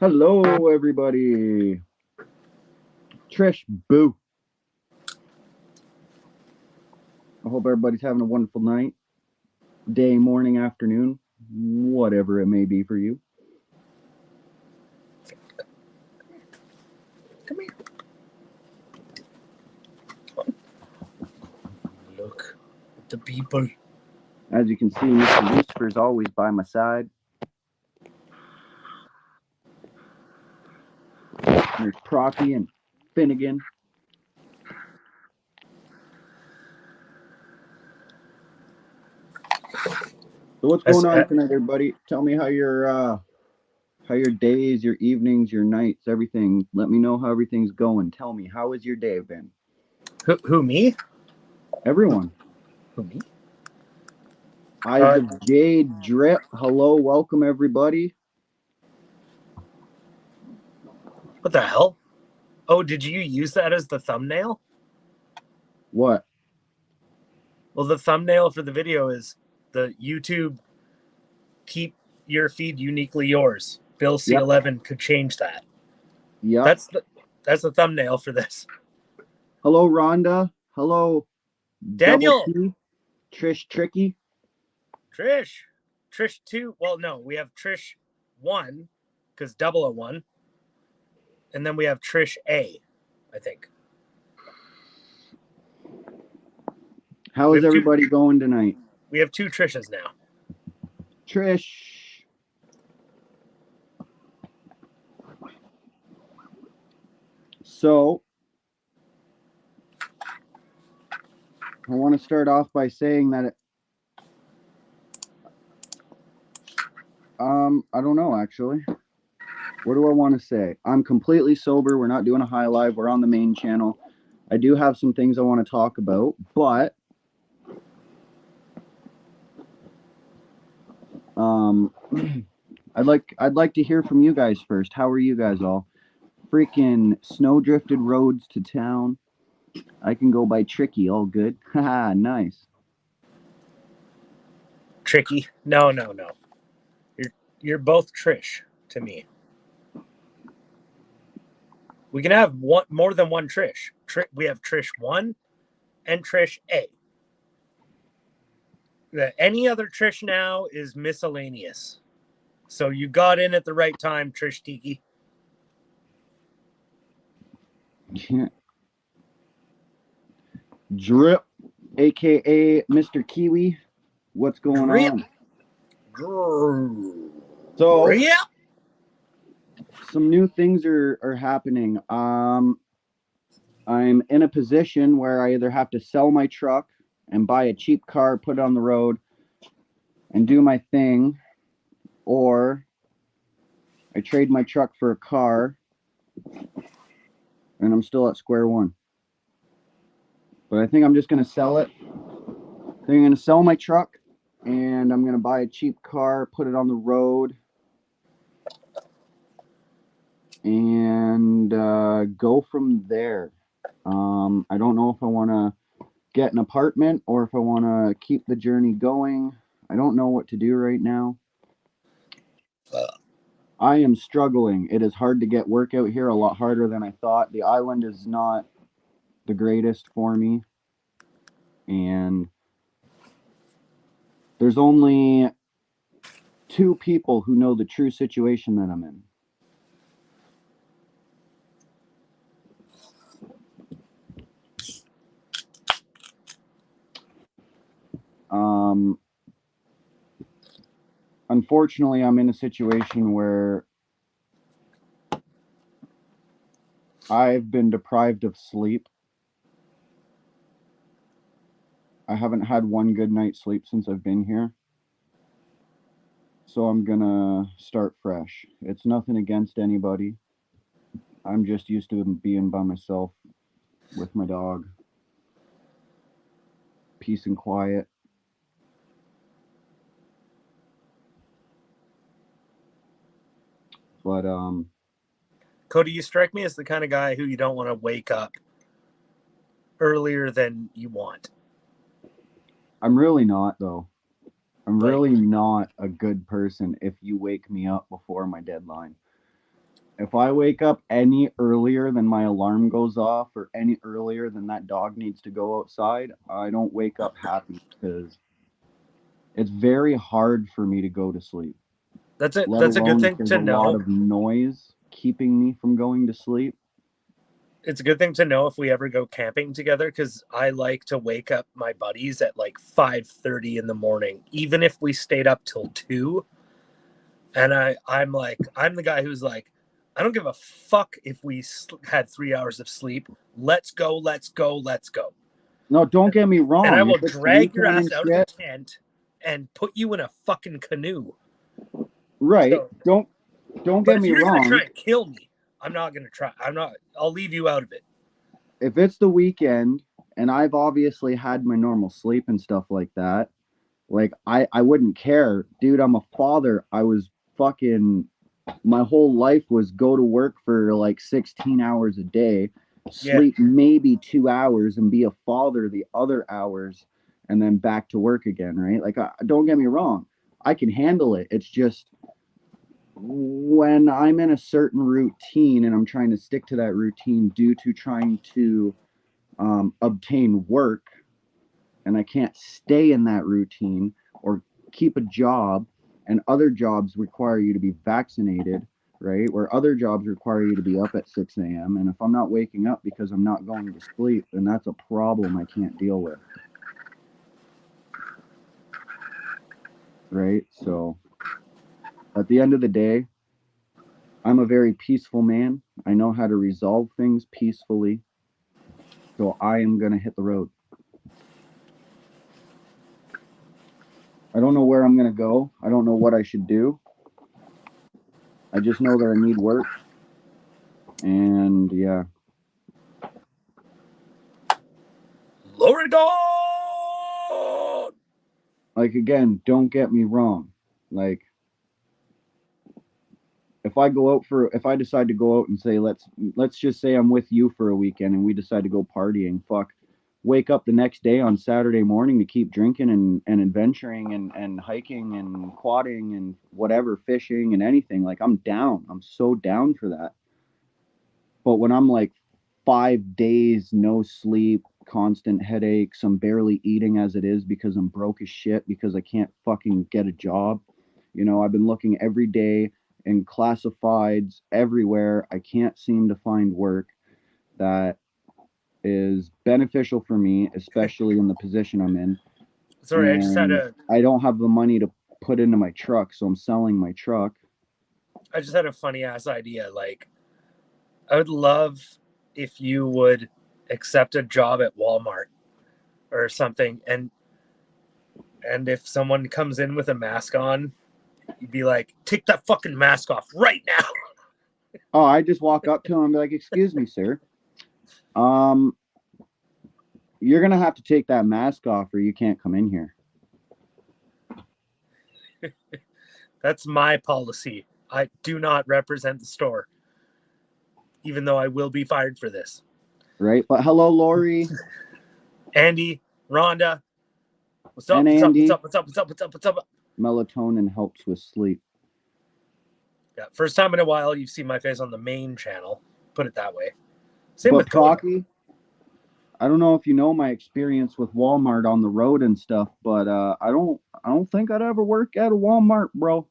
Hello, everybody. Trish, boo. I hope everybody's having a wonderful night, day, morning, afternoon, whatever it may be for you. Come here. Look at the people. As you can see, Mr. Lucifer's always by my side. There's Procky and Finnegan. So what's going on tonight, everybody? Tell me how your days, your evenings, your nights, everything. Let me know how everything's going. Tell me, how has your day been? Who me? Everyone. Who me? Eyes of Jade Drip. Hello, welcome everybody. What the hell? Oh, did you use that as the thumbnail? What? Well, the thumbnail for the video is the YouTube keep your feed uniquely yours. Bill C11 could change that. Yeah. That's the thumbnail for this. Hello, Rhonda. Hello, Daniel. Double T. Trish Tricky. Trish 2. Well, no, we have Trish 1 because 001. And then we have Trish A, I think. How is everybody going tonight? We have 2 Trishas now. Trish. So, I want to start off by saying that I don't know, actually. What do I want to say? I'm completely sober. We're not doing a high live. We're on the main channel. I do have some things I want to talk about, but I'd like to hear from you guys first. How are you guys all? Freaking snow drifted roads to town. I can go by Tricky, all good. Haha, nice. Tricky. No. You're both Trish to me. We can have more than one Trish. We have Trish 1 and Trish A. Any other Trish now is miscellaneous. So you got in at the right time, Trish Tiki. Drip, aka Mr. Kiwi. What's going on? So, yeah. Some new things are happening. I'm in a position where I either have to sell my truck and buy a cheap car, put it on the road, and do my thing, or I trade my truck for a car, and I'm still at square one. But I think I'm just going to sell it. I think I'm going to sell my truck, and I'm going to buy a cheap car, put it on the road, and go from there. I don't know if I want to get an apartment or if I want to keep the journey going. I don't know what to do right now. I am struggling. It is hard to get work out here, a lot harder than I thought. The island is not the greatest for me. And there's only 2 people who know the true situation that I'm in. Unfortunately, I'm in a situation where I've been deprived of sleep. I haven't had one good night's sleep since I've been here. So I'm gonna start fresh. It's nothing against anybody. I'm just used to being by myself with my dog. Peace and quiet. But Cody, you strike me as the kind of guy who you don't want to wake up earlier than you want. I'm really not, though. I'm really not a good person if you wake me up before my deadline. If I wake up any earlier than my alarm goes off or any earlier than that dog needs to go outside, I don't wake up happy because it's very hard for me to go to sleep, That's it. let That's a good alone if thing there's to a lot know. of noise keeping me from going to sleep. It's a good thing to know if we ever go camping together, because I like to wake up my buddies at like 5:30 in the morning, even if we stayed up till 2. And I'm like, I'm the guy who's like, I don't give a fuck if we had 3 hours of sleep. Let's go, let's go, let's go. No, don't get me And I wrong. will If it's the drag your weekend ass and out of the shit, tent and put you in a fucking canoe. right? So, Don't but get if me you're gonna try wrong. and kill me, I'm not gonna try. I'm not. I'll leave you out of it. If it's the weekend and I've obviously had my normal sleep and stuff like that, like I wouldn't care, dude. I'm a father. I was fucking my whole life was go to work for like 16 hours a day, Yeah. sleep maybe 2 hours, and be a father the other hours, and then back to work again, right? Like, don't get me wrong, I can handle it. It's just when I'm in a certain routine and I'm trying to stick to that routine due to trying to obtain work, and I can't stay in that routine or keep a job, and other jobs require you to be vaccinated, right? Where other jobs require you to be up at 6 a.m. And if I'm not waking up because I'm not going to sleep, then that's a problem I can't deal with, right? So at the end of the day, I'm a very peaceful man. I know how to resolve things peacefully. So I am going to hit the road. I don't know where I'm going to go. I don't know what I should do. I just know that I need work. And yeah, Loredon! like again, don't get me wrong. Like if I decide to go out and say let's just say I'm with you for a weekend and we decide to go partying, fuck. Wake up the next day on Saturday morning to keep drinking and adventuring and hiking and quadding and whatever, fishing and anything. Like I'm down. I'm so down for that. But when I'm like 5 days no sleep, constant headaches, I'm barely eating as it is because I'm broke as shit because I can't fucking get a job. I've been looking every day in classifieds everywhere. I can't seem to find work that is beneficial for me, especially in the position I'm in. Sorry, And I don't have the money to put into my truck, so I'm selling my truck. I just had a funny ass idea. Like, I would love if you would accept a job at Walmart or something, and if someone comes in with a mask on, you'd be like, take that fucking mask off right now. Oh, I just walk up to him and be like, "Excuse me, sir. Um, you're gonna have to take that mask off, or you can't come in here." That's my policy. I do not represent the store, even though I will be fired for this. Right? But hello, Lori Andy, Rhonda, what's up? and What's up? What's Andy. up? What's up? What's up? What's up? What's up? Melatonin helps with sleep. Yeah, first time in a while you've seen my face on the main channel. Put it that way. Same But with Coda. Procky, I don't know if you know my experience with Walmart on the road and stuff, but I don't think I'd ever work at a Walmart, bro.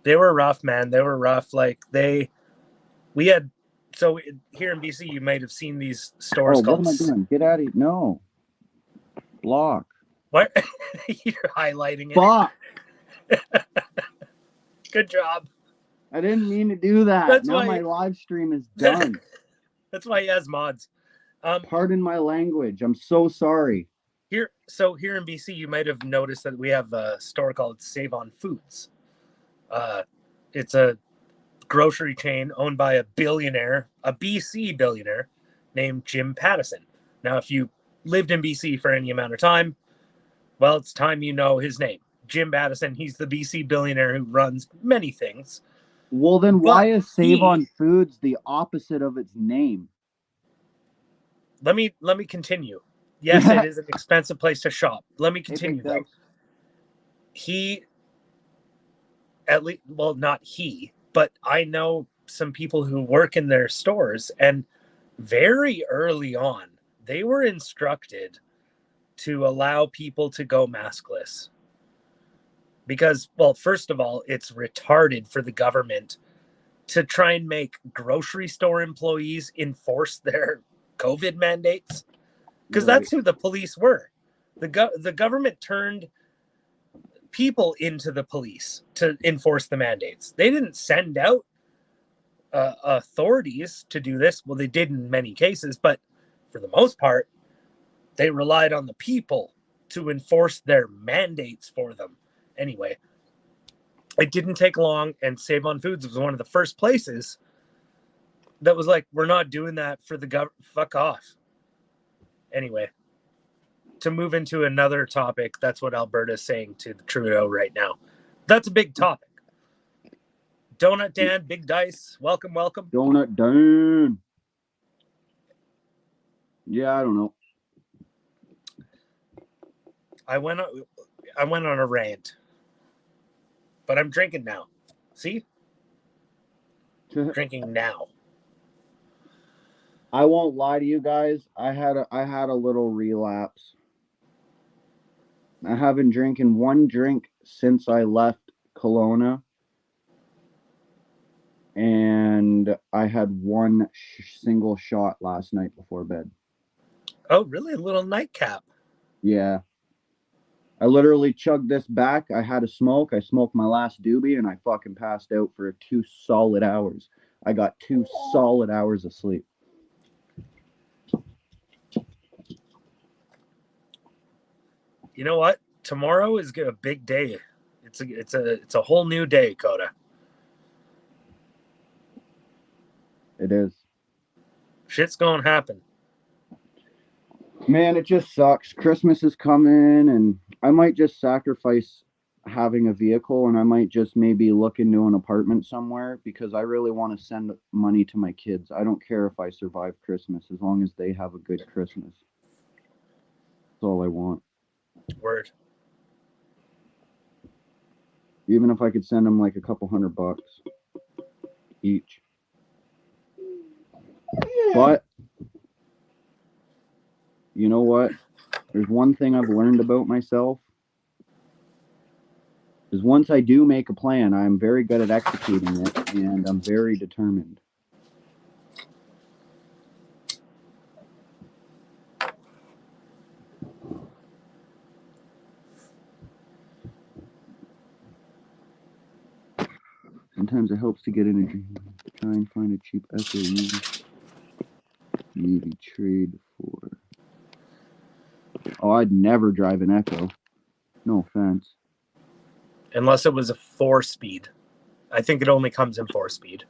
They were rough, man. They were rough. Like we had. So here in BC, you might have seen these Oh, stores what called. am I doing? Get out of here! No, block. What? You're highlighting Fuck! it. Good job. I didn't mean to do that. That's Now why. my live stream is done. That's why he has mods. Pardon my language. I'm so sorry. Here in BC, you might have noticed that we have a store called Save on Foods. It's a grocery chain owned by a billionaire, a BC billionaire named Jim Pattison. Now, if you lived in BC for any amount of time, well, it's time you know his name. Jim Pattison, he's the BC billionaire who runs many things. Well, then why But is Save he, on Foods the opposite of its name? let me continue. Yes, it Yeah, is an expensive place to shop. Let me hey, big continue though. thanks. He, at least, well, not he, but I know some people who work in their stores, and very early on, they were instructed to allow people to go maskless. Because, well, first of all, it's retarded for the government to try and make grocery store employees enforce their COVID mandates. Because that's who the police were. The government turned people into the police to enforce the mandates. They didn't send out authorities to do this. Well, they did in many cases, but for the most part, they relied on the people to enforce their mandates for them. Anyway, it didn't take long, and Save on Foods was one of the first places that was like, we're not doing that for the government. Fuck off. Anyway, to move into another topic, that's what Alberta's saying to the Trudeau right now. That's a big topic. Donut Dan, Big Dice, welcome. Donut Dan. Yeah, I don't know. I went on a rant, but I'm drinking now. See? Drinking now. I won't lie to you guys. I had a little relapse. I haven't drinking one drink since I left Kelowna, and I had one single shot last night before bed. Oh, really? A little nightcap. Yeah. I literally chugged this back. I had a smoke. I smoked my last doobie, and I fucking passed out for 2 solid hours. I got 2 solid hours of sleep. You know what? Tomorrow is a big day. It's a whole new day, Coda. It is. Shit's gonna happen. Man, it just sucks. Christmas is coming, and I might just sacrifice having a vehicle, and I might just maybe look into an apartment somewhere, because I really want to send money to my kids. I don't care if I survive Christmas, as long as they have a good Christmas. That's all I want. Word. Even if I could send them like a couple $100 each. But you know what? There's one thing I've learned about myself, is once I do make a plan, I'm very good at executing it, and I'm very determined. Sometimes it helps to get in a dream. Try and find a cheap Echo maybe trade for. Oh, I'd never drive an Echo. No offense. Unless it was a 4-speed. I think it only comes in 4-speed.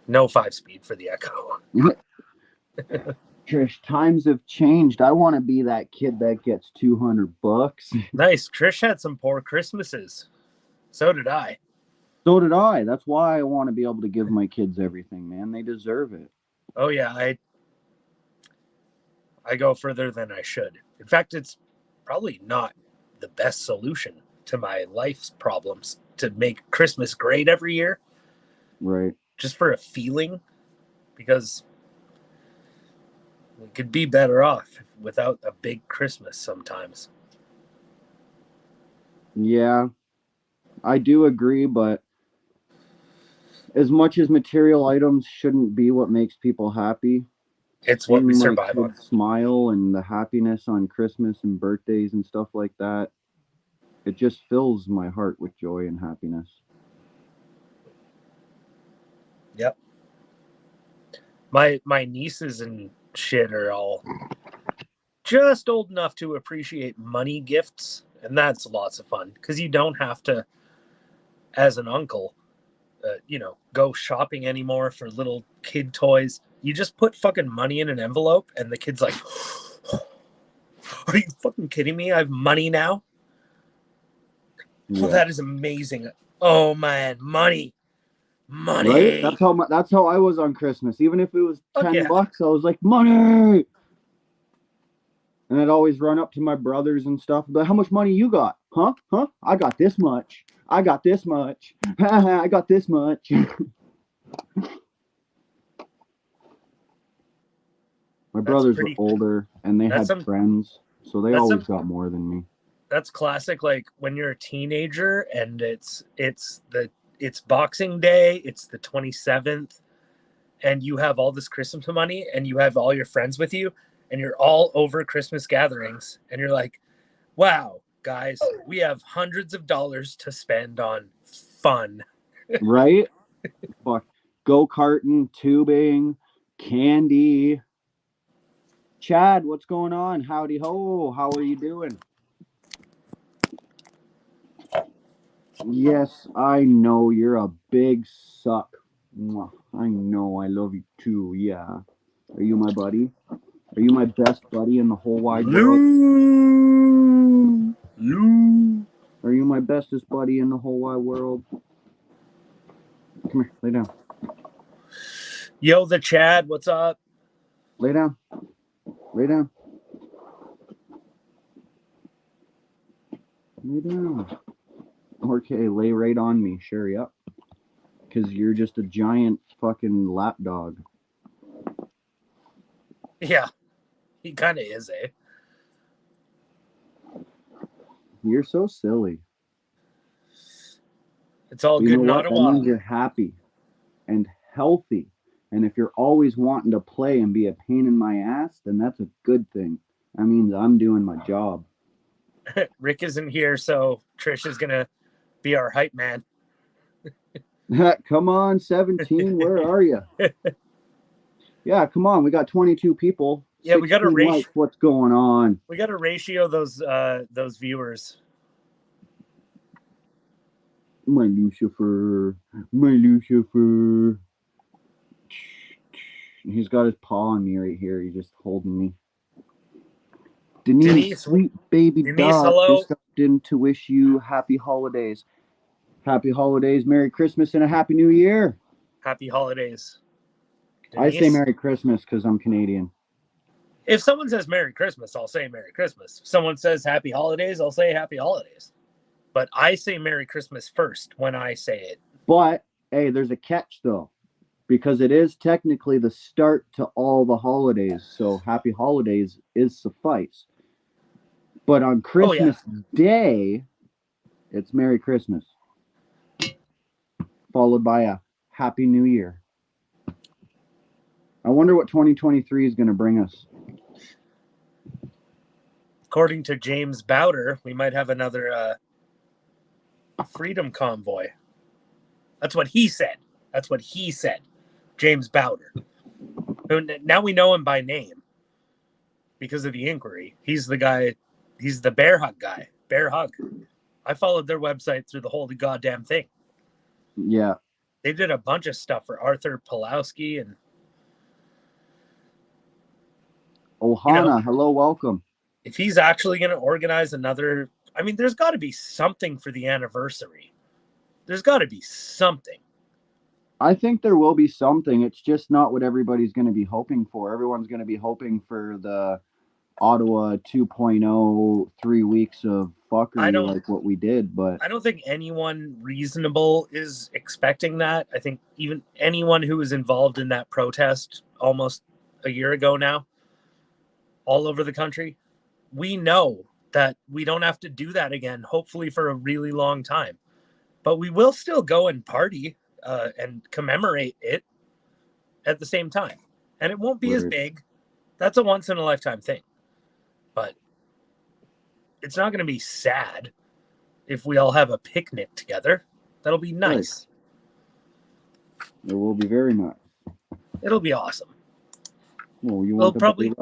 No 5-speed for the Echo. Trish, times have changed. I want to be that kid that gets $200. Nice. Trish had some poor Christmases. So did I. So did I. That's why I want to be able to give my kids everything, man. They deserve it. Oh yeah, I go further than I should. In fact, it's probably not the best solution to my life's problems to make Christmas great every year. Right. Just for a feeling, because we could be better off without a big Christmas sometimes. Yeah, I do agree, but as much as material items shouldn't be what makes people happy, it's what we survive on. Smile and the happiness on Christmas and birthdays and stuff like that, it just fills my heart with joy and happiness. Yep. My nieces and shit are all just old enough to appreciate money gifts, and that's lots of fun, because you don't have to, as an uncle, go shopping anymore for little kid toys. You just put fucking money in an envelope, and the kid's like, are you fucking kidding me? I have money now? Yeah. Well, that is amazing. Oh man, money. Right? That's how I was on Christmas. Even if it was $10, I was like, money. And I'd always run up to my brothers and stuff, but how much money you got? Huh? I got this much. I got this much. I got this much. My That's brothers were pretty. older and they That's had some. friends, so they That's always some. got more than me. That's classic. Like when you're a teenager and it's Boxing Day. It's the 27th, and you have all this Christmas money, and you have all your friends with you, and you're all over Christmas gatherings, and you're like, wow, guys, we have hundreds of dollars to spend on fun. Right? Fuck. Go-karting, tubing, candy. Chad, what's going on? Howdy ho. How are you doing? Yes, I know you're a big suck. Mwah. I know I love you too. Yeah. Are you my buddy? Are you my best buddy in the whole wide world? Lou, Lou. Are you my bestest buddy in the whole wide world? Come here, lay down. Yo, the Chad, what's up? Lay down. Lay down. Lay down. Okay, lay right on me. Sure, yep. Because you're just a giant fucking lap dog. Yeah, he kind of is, eh? You're so silly. It's all But you good know in what? That means Ottawa. you're happy and healthy. And if you're always wanting to play and be a pain in my ass, then that's a good thing. That means I'm doing my job. Rick isn't here, so Trish is gonna be our hype man. Come on, 17, where are you? Yeah, come on. We got 22 people, Yeah, we got to 16 likes. What's going on? ratio those viewers. My Lucifer. My Lucifer. He's got his paw on me right here. He's just holding me. Denise, Denise, sweet baby Denise, dog, hello. just stopped in to wish you happy holidays. Happy holidays, Merry Christmas, and a Happy New Year. Happy holidays, I say Denise. Merry Christmas because I'm Canadian. If someone says Merry Christmas, I'll say Merry Christmas. If someone says Happy Holidays, I'll say Happy Holidays. But I say Merry Christmas first when I say it. But, hey, there's a catch, though, because it is technically the start to all the holidays. So Happy Holidays is suffice. But on Oh yeah, Christmas Day, it's Merry Christmas, followed by a Happy New Year. I wonder what 2023 is going to bring us. according to James Bowder, we might have another freedom convoy. That's what he said. That's what he said. James Bowder. Now we know him by name because of the inquiry. He's the guy. He's the Bear Hug guy. Bear Hug. I followed their website through the whole goddamn thing. Yeah. They did a bunch of stuff for Arthur Pulowski and Ohana, hello, welcome. If he's actually going to organize another, I mean, there's got to be something for the anniversary. There's got to be something. I think there will be something. It's just not what everybody's going to be hoping for. Everyone's going to be hoping for the Ottawa 2.0 3 weeks of fuckery like what we did, but I don't think anyone reasonable is expecting that. I think even anyone who was involved in that protest almost a year ago now, all over the country, we know that we don't have to do that again, hopefully for a really long time. But we will still go and party and commemorate it at the same time. And it won't be as big. That's a once in a lifetime thing. But it's not going to be sad if we all have a picnic together. That'll be nice. It will be very nice. It'll be awesome. Well, you want probably.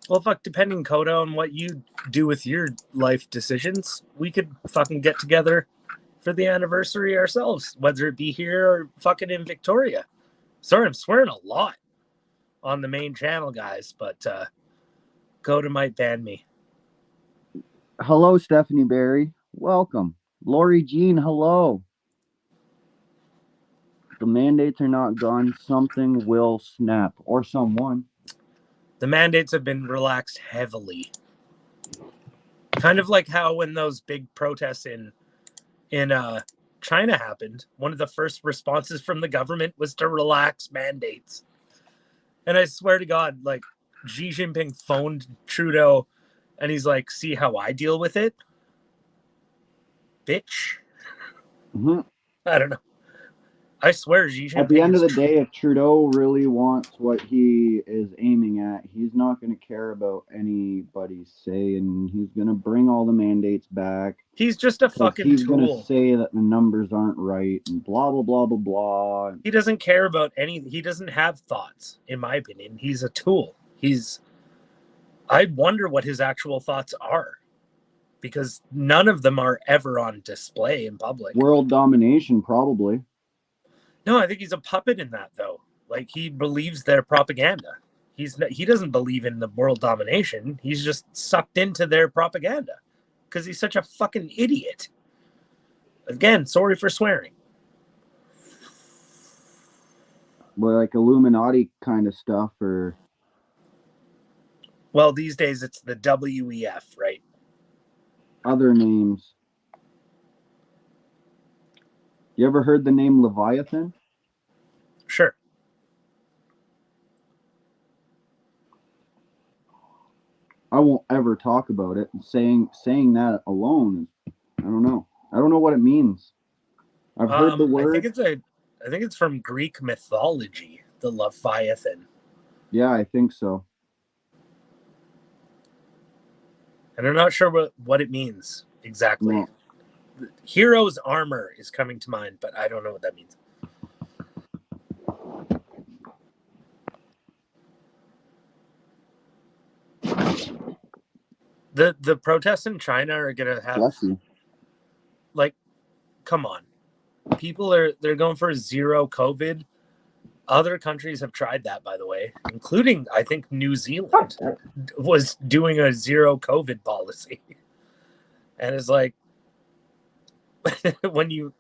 Well, fuck, depending, Coda, on what you do with your life decisions, we could fucking get together for the anniversary ourselves, whether it be here or fucking in Victoria. Sorry, I'm swearing a lot on the main channel, guys, but Coda might ban me. Hello, Stephanie Barry. Welcome. Lori Jean, hello. The mandates are not gone. Something will snap. Or someone. The mandates have been relaxed heavily. Kind of like how when those big protests in in China happened, one of the first responses from the government was to relax mandates. And I swear to God, like Xi Jinping phoned Trudeau and he's like, see how I deal with it? Bitch. Mm-hmm. I don't know. I swear Xi At the Jinping end of is the day, if Trudeau really wants what he is aiming at, he's not going to care about anybody's say, and he's going to bring all the mandates back he's just a because fucking he's going to tool. say that the numbers aren't right and blah, blah, blah, blah, blah. He doesn't care about any, he doesn't have thoughts, in my opinion. He's a tool. I wonder what his actual thoughts are because none of them are ever on display in public. World domination, probably. No, I think he's a puppet in that, though. Like, he believes their propaganda. He doesn't believe in the world domination. He's just sucked into their propaganda because he's such a fucking idiot. Again, sorry for swearing. Like Illuminati kind of stuff, or Well, these days it's the WEF, right? other names. You ever heard the name Leviathan? Sure. I won't ever talk about it. Saying that alone, I don't know. I don't know what it means. I've heard the I think word. it's from Greek mythology, the Leviathan. Yeah, I think so. And I'm not sure what it means exactly. No. Hero's armor is coming to mind, but I don't know what that means. The protests in China are gonna have, like, come on, they're going for zero COVID. Other countries have tried that, by the way, including I think New Zealand was doing a zero COVID policy, and it's like when you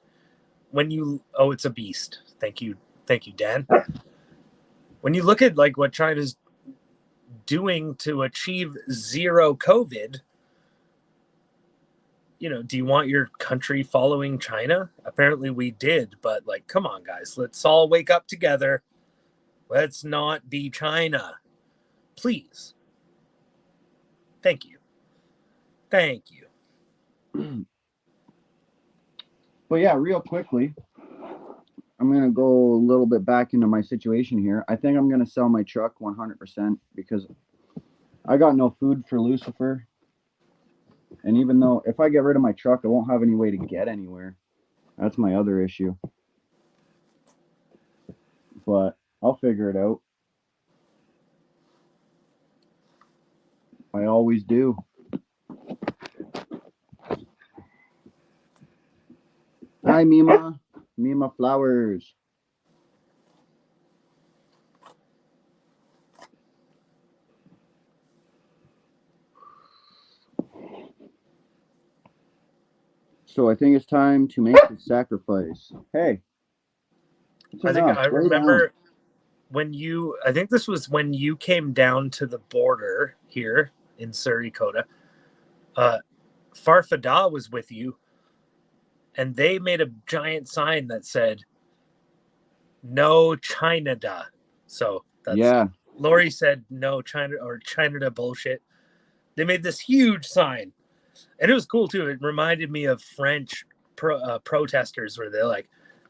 oh, it's a beast. Thank you, Dan. When you look at like what China's doing to achieve zero COVID, do you want your country following China? Apparently we did, but like, come on, guys, let's all wake up together. Let's not be China. Please. Thank you. Thank you. But yeah, real quickly, I'm going to go a little bit back into my situation here. I think I'm going to sell my truck 100% because I got no food for Lucifer. And even though if I get rid of my truck, I won't have any way to get anywhere. That's my other issue. But I'll figure it out. I always do. Hi, Mima. Mima Flowers. So I think it's time to make the sacrifice. Hey. I think I remember down. I think this was when you came down to the border here in Surrey, Coda. Farfada was with you, and they made a giant sign that said, "No China-da." So that's, Lori said, "No China," or China-da bullshit. They made this huge sign, and it was cool too. It reminded me of French protesters where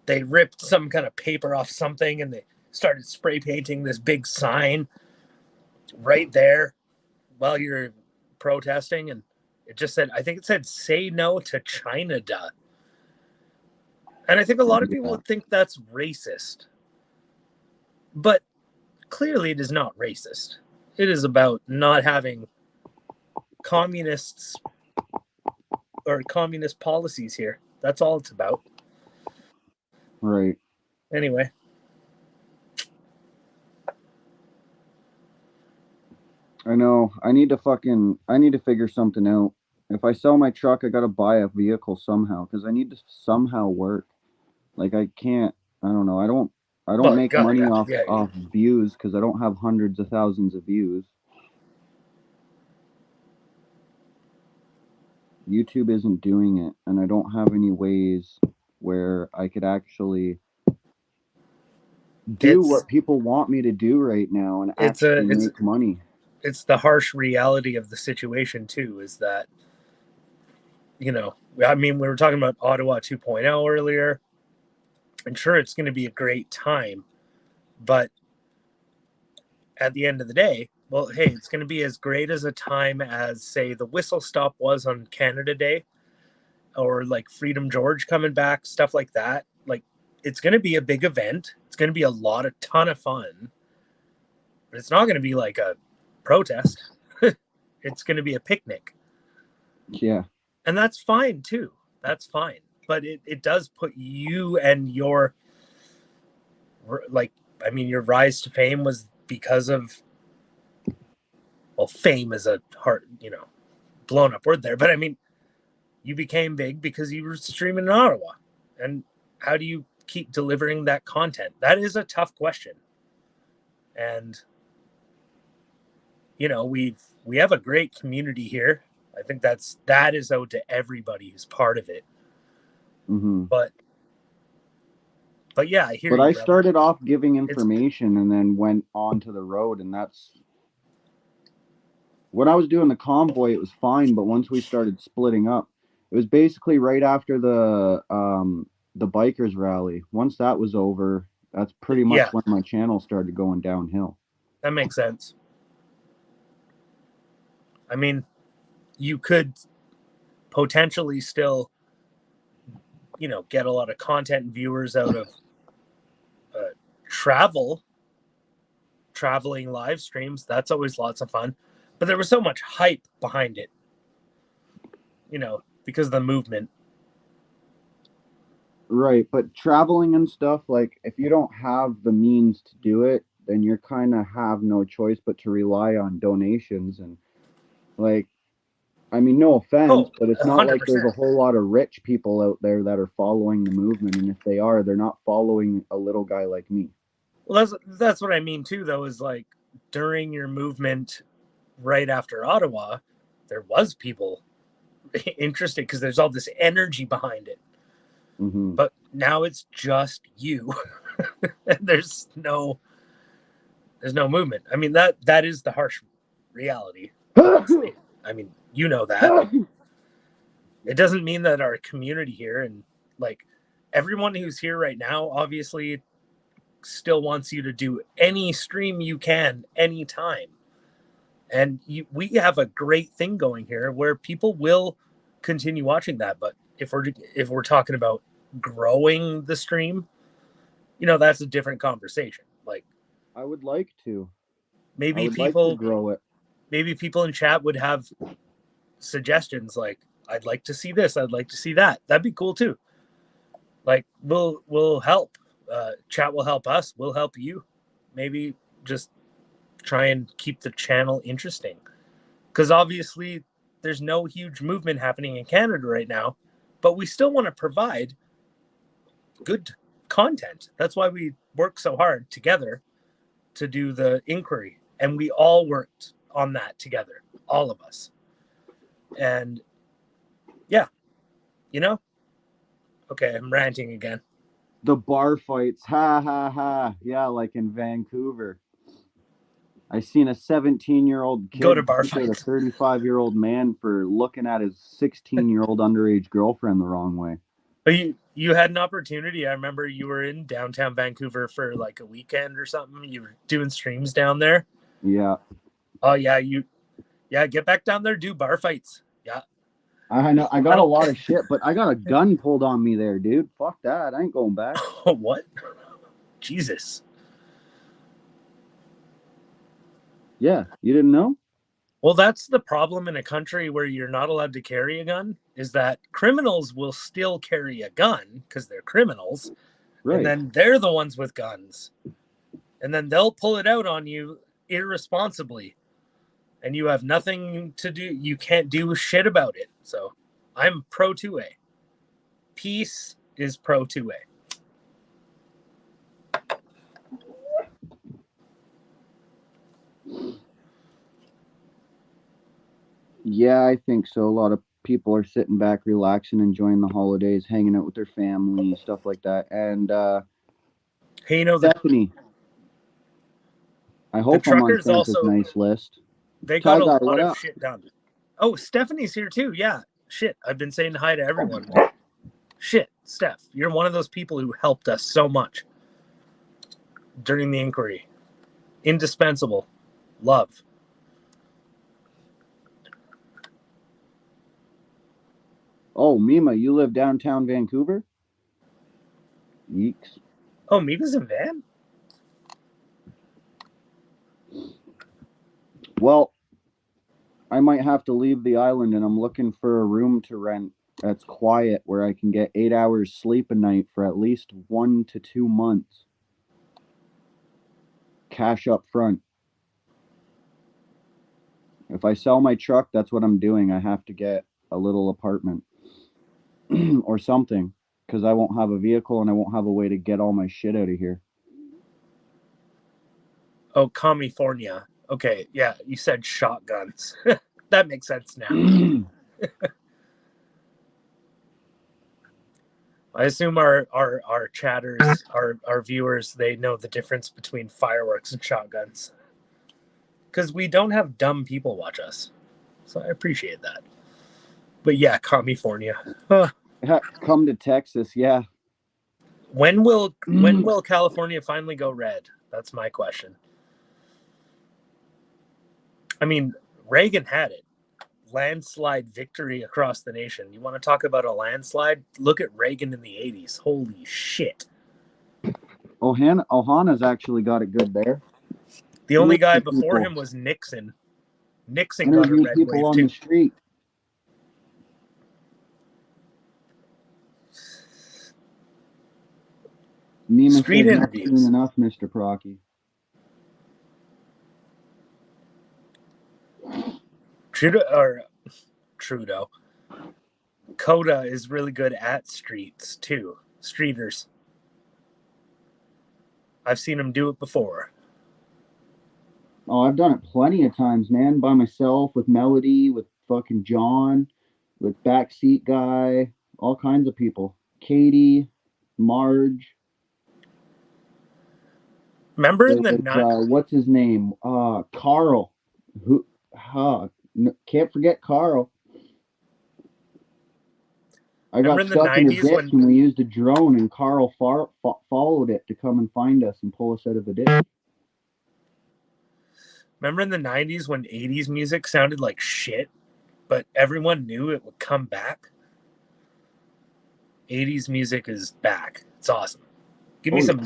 they ripped some kind of paper off something and they started spray painting this big sign right there while you're protesting, and it just said, I think it said, "Say no to China, duh." And I think a lot of people would think that's racist, but clearly it is not racist. It is about not having communists or communist policies here. That's all it's about. Right. Anyway. I know. I need to figure something out. If I sell my truck, I gotta buy a vehicle somehow because I need to somehow work. Like I can't. I don't know. I don't make money off views because I don't have hundreds of thousands of views. YouTube isn't doing it, and I don't have any ways where I could actually do It's what people want me to do right now and it's a actually it's make money. it's the harsh reality of the situation too, is that, you know, I mean, we were talking about Ottawa 2.0 earlier, and sure, it's going to be a great time, but at the end of the day, well, hey, it's going to be as great as a time as, say, the whistle stop was on Canada Day, or like Freedom George coming back, stuff like that. Like, it's going to be a big event. It's going to be a ton of fun, but it's not going to be like a protest. It's going to be a picnic. Yeah. And that's fine too. That's fine. But it does put you and your, like, I mean, your rise to fame was because of, well, fame is a hard, blown up word there. But I mean, you became big because you were streaming in Ottawa. And how do you keep delivering that content? That is a tough question. And, we have a great community here. I think that is owed to everybody who's part of it. Hmm. But yeah, I hear But you, I brother. started off giving It's information and then went on to the road, and that's when I was doing the convoy. It was fine, but once we started splitting up, it was basically right after the bikers rally. Once that was over, that's pretty much yeah, when my channel started going downhill. that makes sense. I mean, you could potentially still, get a lot of content and viewers out of uh, travel, traveling live streams. That's always lots of fun. But there was so much hype behind it, because of the movement. Right, but traveling and stuff, like if you don't have the means to do it, then you're kind of have no choice but to rely on donations. And like, I mean, no offense, Oh, but it's not like there's 100%. a whole lot of rich people out there that are following the movement, and if they are, they're not following a little guy like me. Well, that's what I mean too, though, is like during your movement right after Ottawa, there was people interested because there's all this energy behind it. Hmm. But now it's just you. There's no movement. I mean, that is the harsh reality, obviously. I mean, you know that. It doesn't mean that our community here, and like everyone who's here right now, obviously still wants you to do any stream you can anytime. And we have a great thing going here where people will continue watching that. But if we're talking about growing the stream, that's a different conversation. Like, I would like to. I maybe would like to people grow it. maybe people in chat would have suggestions like, I'd like to see this, I'd like to see that. That'd be cool too. Like, we'll help. Chat will help us, we'll help you. Maybe just try and keep the channel interesting, because obviously there's no huge movement happening in Canada right now, but we still want to provide good content. That's why we work so hard together to do the inquiry, and we all worked on that together, all of us. And yeah, you know, okay, I'm ranting again. The bar fights, ha ha ha. Yeah, like in Vancouver. I seen a 17-year-old Go to kid bar punch out a fights. 35-year-old man for looking at his 16-year-old underage girlfriend the wrong way. But you had an opportunity. I remember you were in downtown Vancouver for like a weekend or something. You were doing streams down there. Yeah, Oh yeah, get back down there, do bar fights. Yeah. I know. I I got a don't lot of shit, but I got a gun pulled on me there, dude. Fuck that. I ain't going back. what? Jesus. Yeah, you didn't know? Well, that's the problem in a country where you're not allowed to carry a gun, is that criminals will still carry a gun because they're criminals, and Right. then they're the ones with guns. And then they'll pull it out on you irresponsibly, and you have nothing to do. You can't do shit about it. So I'm pro 2A. Peace is pro 2A. Yeah, I think so. A lot of people are sitting back, relaxing, enjoying the holidays, hanging out with their family, stuff like that. And Hey, you know, Stephanie, I the hope I'm on truckers Santa's also, nice list. they got Tie a Guy, lot what of up? shit done. Oh, Stephanie's here too. Yeah. Shit. I've been saying hi to everyone. Shit, Steph, you're one of those people who helped us so much during the inquiry. Indispensable. Love. Oh, Mima, you live downtown Vancouver? Yeeks. Oh, Miva's in Van? Well, I might have to leave the island, and I'm looking for a room to rent that's quiet where I can get 8 hours sleep a night for at least 1 to 2 months. Cash up front. If I sell my truck, that's what I'm doing. I have to get a little apartment or something because I won't have a vehicle and I won't have a way to get all my shit out of here. Oh, California. Okay, yeah, you said shotguns. That makes sense now. I assume our chatters, our viewers, they know the difference between fireworks and shotguns. Because we don't have dumb people watch us. So I appreciate that. But yeah, California. Huh. Come to Texas, yeah. When will California finally go red? That's my question. I mean, Reagan had it. Landslide victory across the nation. You want to talk about a landslide? Look at Reagan in the 80s. Holy shit. Ohana's actually got it good there. The only guy before him was Nixon. Nixon got a Interview red people wave on too. the street. Neiman Street says not interviews. soon enough, MrProccy. Trudeau. Coda is really good at streets too. Streeters. I've seen him do it before. Oh, I've done it plenty of times, man. By myself, with Melody, with fucking John, with Backseat Guy, all kinds of people. Katie, Marge. Remember in the What's his name? Carl. Who? Can't forget Carl. I got stuck in a 90s ditch and we used a drone, and Carl followed it to come and find us and pull us out of the ditch. Remember in the 90s when 80s music sounded like shit, but everyone knew it would come back? 80s music is back. It's awesome. Give me some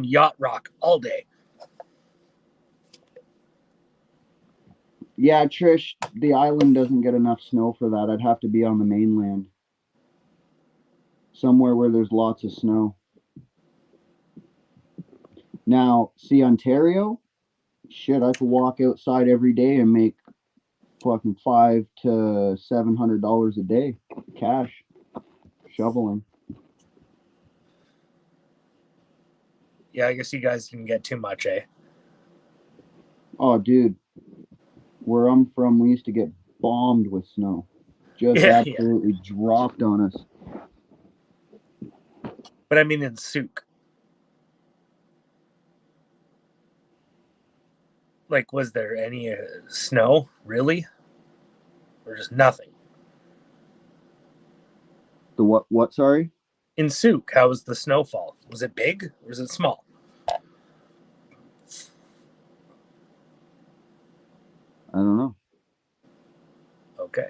yacht rock all day. Yeah, Trish, the island doesn't get enough snow for that. I'd have to be on the mainland. Somewhere where there's lots of snow. Now, see, Ontario, shit, I could walk outside every day and make fucking $500 to $700 a day cash shoveling. Yeah, I guess you guys can get too much, eh? Oh, dude, where I'm from, we used to get bombed with snow. Just absolutely dropped on us. But I mean in Souk. Like, was there any snow, really? Or just nothing? The what, sorry? In Souk, how was the snowfall? Was it big or was it small? I don't know. Okay.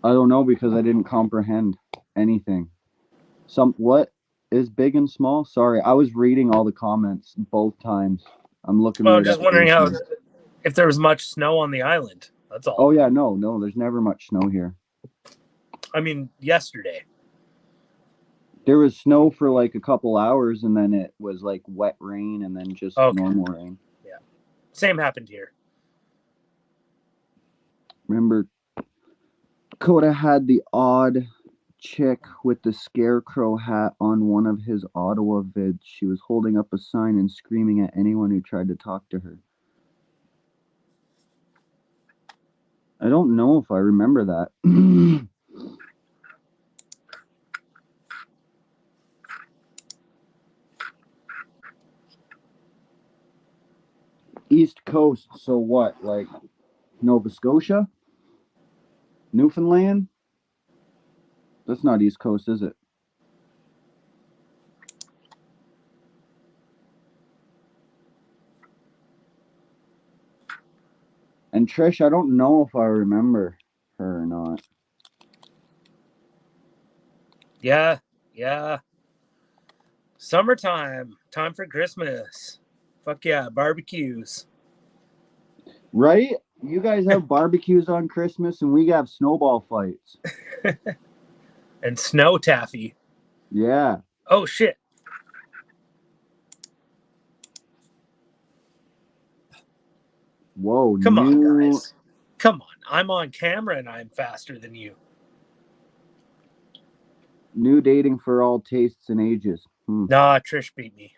I don't know because I didn't comprehend anything. What is big and small? Sorry, I was reading all the comments both times. I'm looking. Well, I'm just wondering if there was much snow on the island. That's all. Oh yeah, no, there's never much snow here. I mean, yesterday. There was snow for like a couple hours, and then it was like wet rain, and then just normal rain. Yeah, same happened here. Remember, Coda had the odd chick with the scarecrow hat on one of his Ottawa vids. She was holding up a sign and screaming at anyone who tried to talk to her. I don't know if I remember that. East Coast, so what? Like Nova Scotia? Newfoundland? That's not East Coast, is it? And Trish, I don't know if I remember her or not. Yeah, yeah. Summertime, time for Christmas. Fuck yeah, barbecues. Right? You guys have barbecues on Christmas and we have snowball fights. And snow taffy. Yeah. Oh shit. Whoa, Come on, new guys. Come on. I'm on camera and I'm faster than you. new dating for all tastes and ages. Nah, Trish beat me.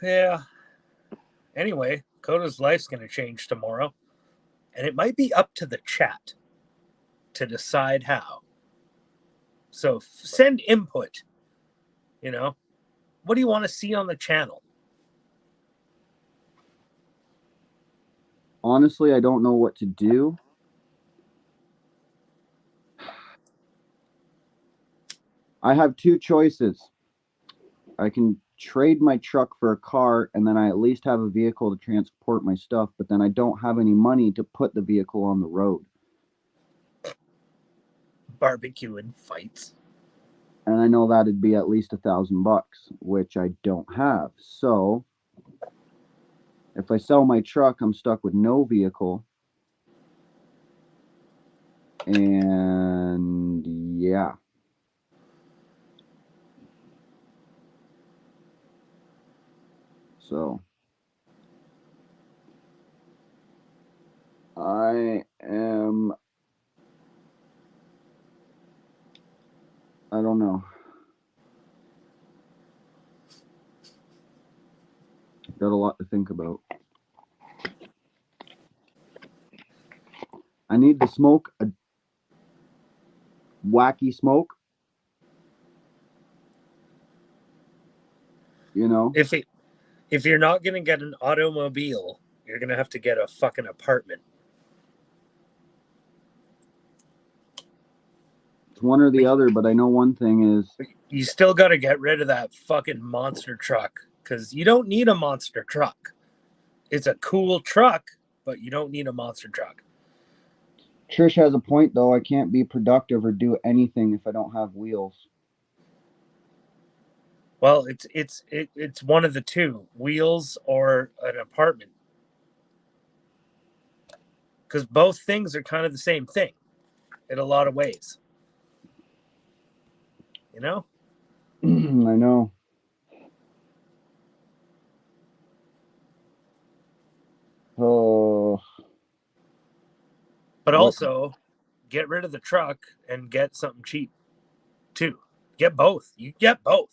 Yeah. Anyway, Coda's life's going to change tomorrow. And it might be up to the chat to decide how. So send input. You know, what do you want to see on the channel? Honestly, I don't know what to do. I have two choices. I can trade my truck for a car and then I at least have a vehicle to transport my stuff, but then I don't have any money to put the vehicle on the road. Barbecue and fights. And I know that'd be at least $1,000, which I don't have. So if I sell my truck, I'm stuck with no vehicle. And yeah. So I don't know. Got a lot to think about. I need to smoke a wacky smoke. You know, If you're not gonna get an automobile, you're gonna have to get a fucking apartment. it's one or the other, but I know one thing is You still got to get rid of that fucking monster truck because you don't need a monster truck. It's a cool truck, but you don't need a monster truck. Trish has a point though. I can't be productive or do anything if I don't have wheels. Well, it's one of the two: wheels or an apartment. Because both things are kind of the same thing in a lot of ways. You know? I know. Oh, But what? also get rid of the truck and get something cheap too. Get both. You get both.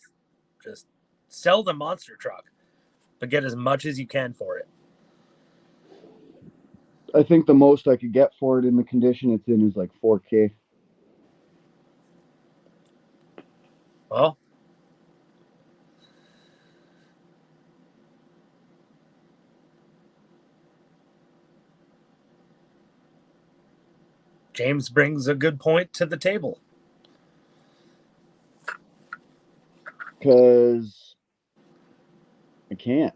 Just sell the monster truck, but get as much as you can for it. I think the most I could get for it in the condition it's in is like 4K. Well, James brings a good point to the table. Because I can't.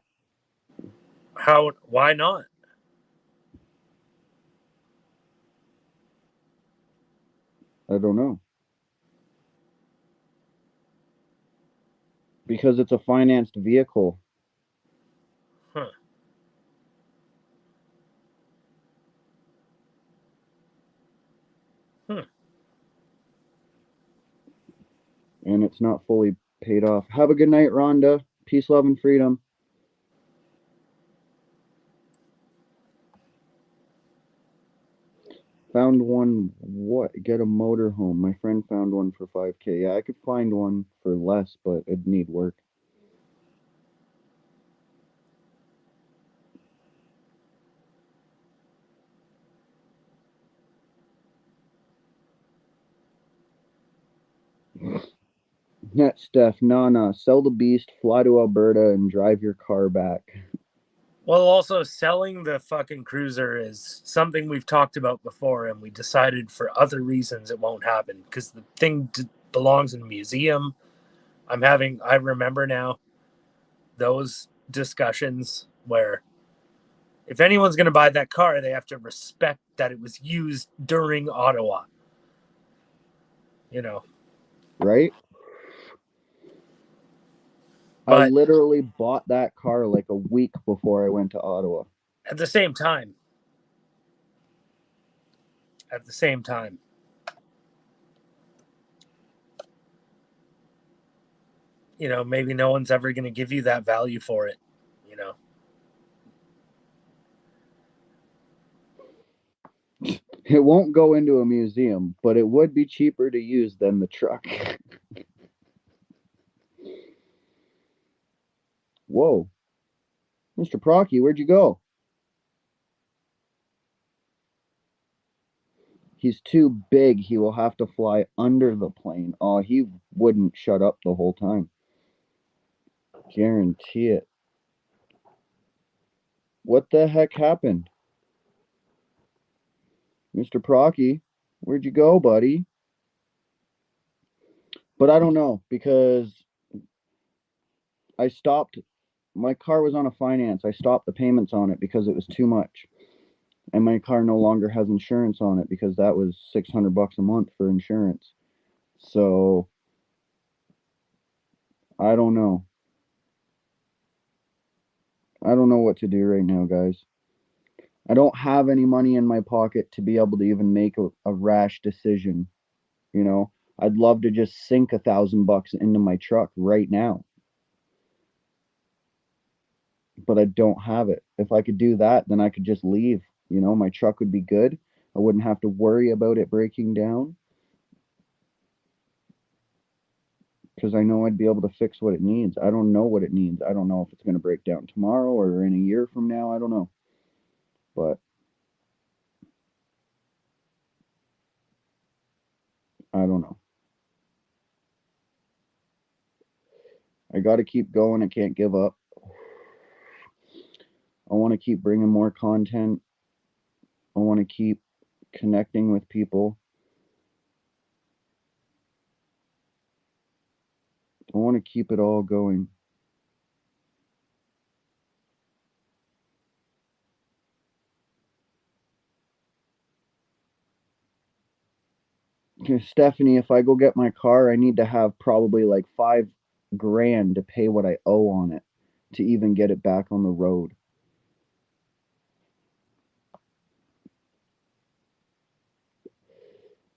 How? Why not? I don't know. Because it's a financed vehicle. Huh. And it's not fully paid off. Have a good night, Rhonda. Peace, love, and freedom. Found one. What? Get a motorhome. My friend found one for 5K. Yeah, I could find one for less, but it'd need work. Yeah, Steph, nah. Sell the beast, fly to Alberta, and drive your car back. Well, also selling the fucking cruiser is something we've talked about before, and we decided for other reasons it won't happen because the thing belongs in a museum. I remember now those discussions where if anyone's going to buy that car, they have to respect that it was used during Ottawa. You know, Right? I but literally bought that car like a week before I went to Ottawa. at the same time, at the same time, maybe no one's ever going to give you that value for it. You know, It won't go into a museum, but it would be cheaper to use than the truck. Whoa. MrProccy, where'd you go? He's too big. He will have to fly under the plane. Oh, he wouldn't shut up the whole time. Guarantee it. What the heck happened? MrProccy, where'd you go, buddy? But I don't know because I stopped. My car was on a finance. I stopped the payments on it because it was too much. And my car no longer has insurance on it because that was $600 a month for insurance. So I don't know. I don't know what to do right now, guys. I don't have any money in my pocket to be able to even make a rash decision. You know, I'd love to just sink $1,000 into my truck right now, but I don't have it. If I could do that, then I could just leave. You know, my truck would be good. I wouldn't have to worry about it breaking down because I know I'd be able to fix what it needs. I don't know what it needs. I don't know if it's going to break down tomorrow or in a year from now. I don't know. But I don't know. I got to keep going. I can't give up. I want to keep bringing more content. I want to keep connecting with people. I want to keep it all going. Stephanie, if I go get my car, I need to have probably like 5 grand to pay what I owe on it to even get it back on the road.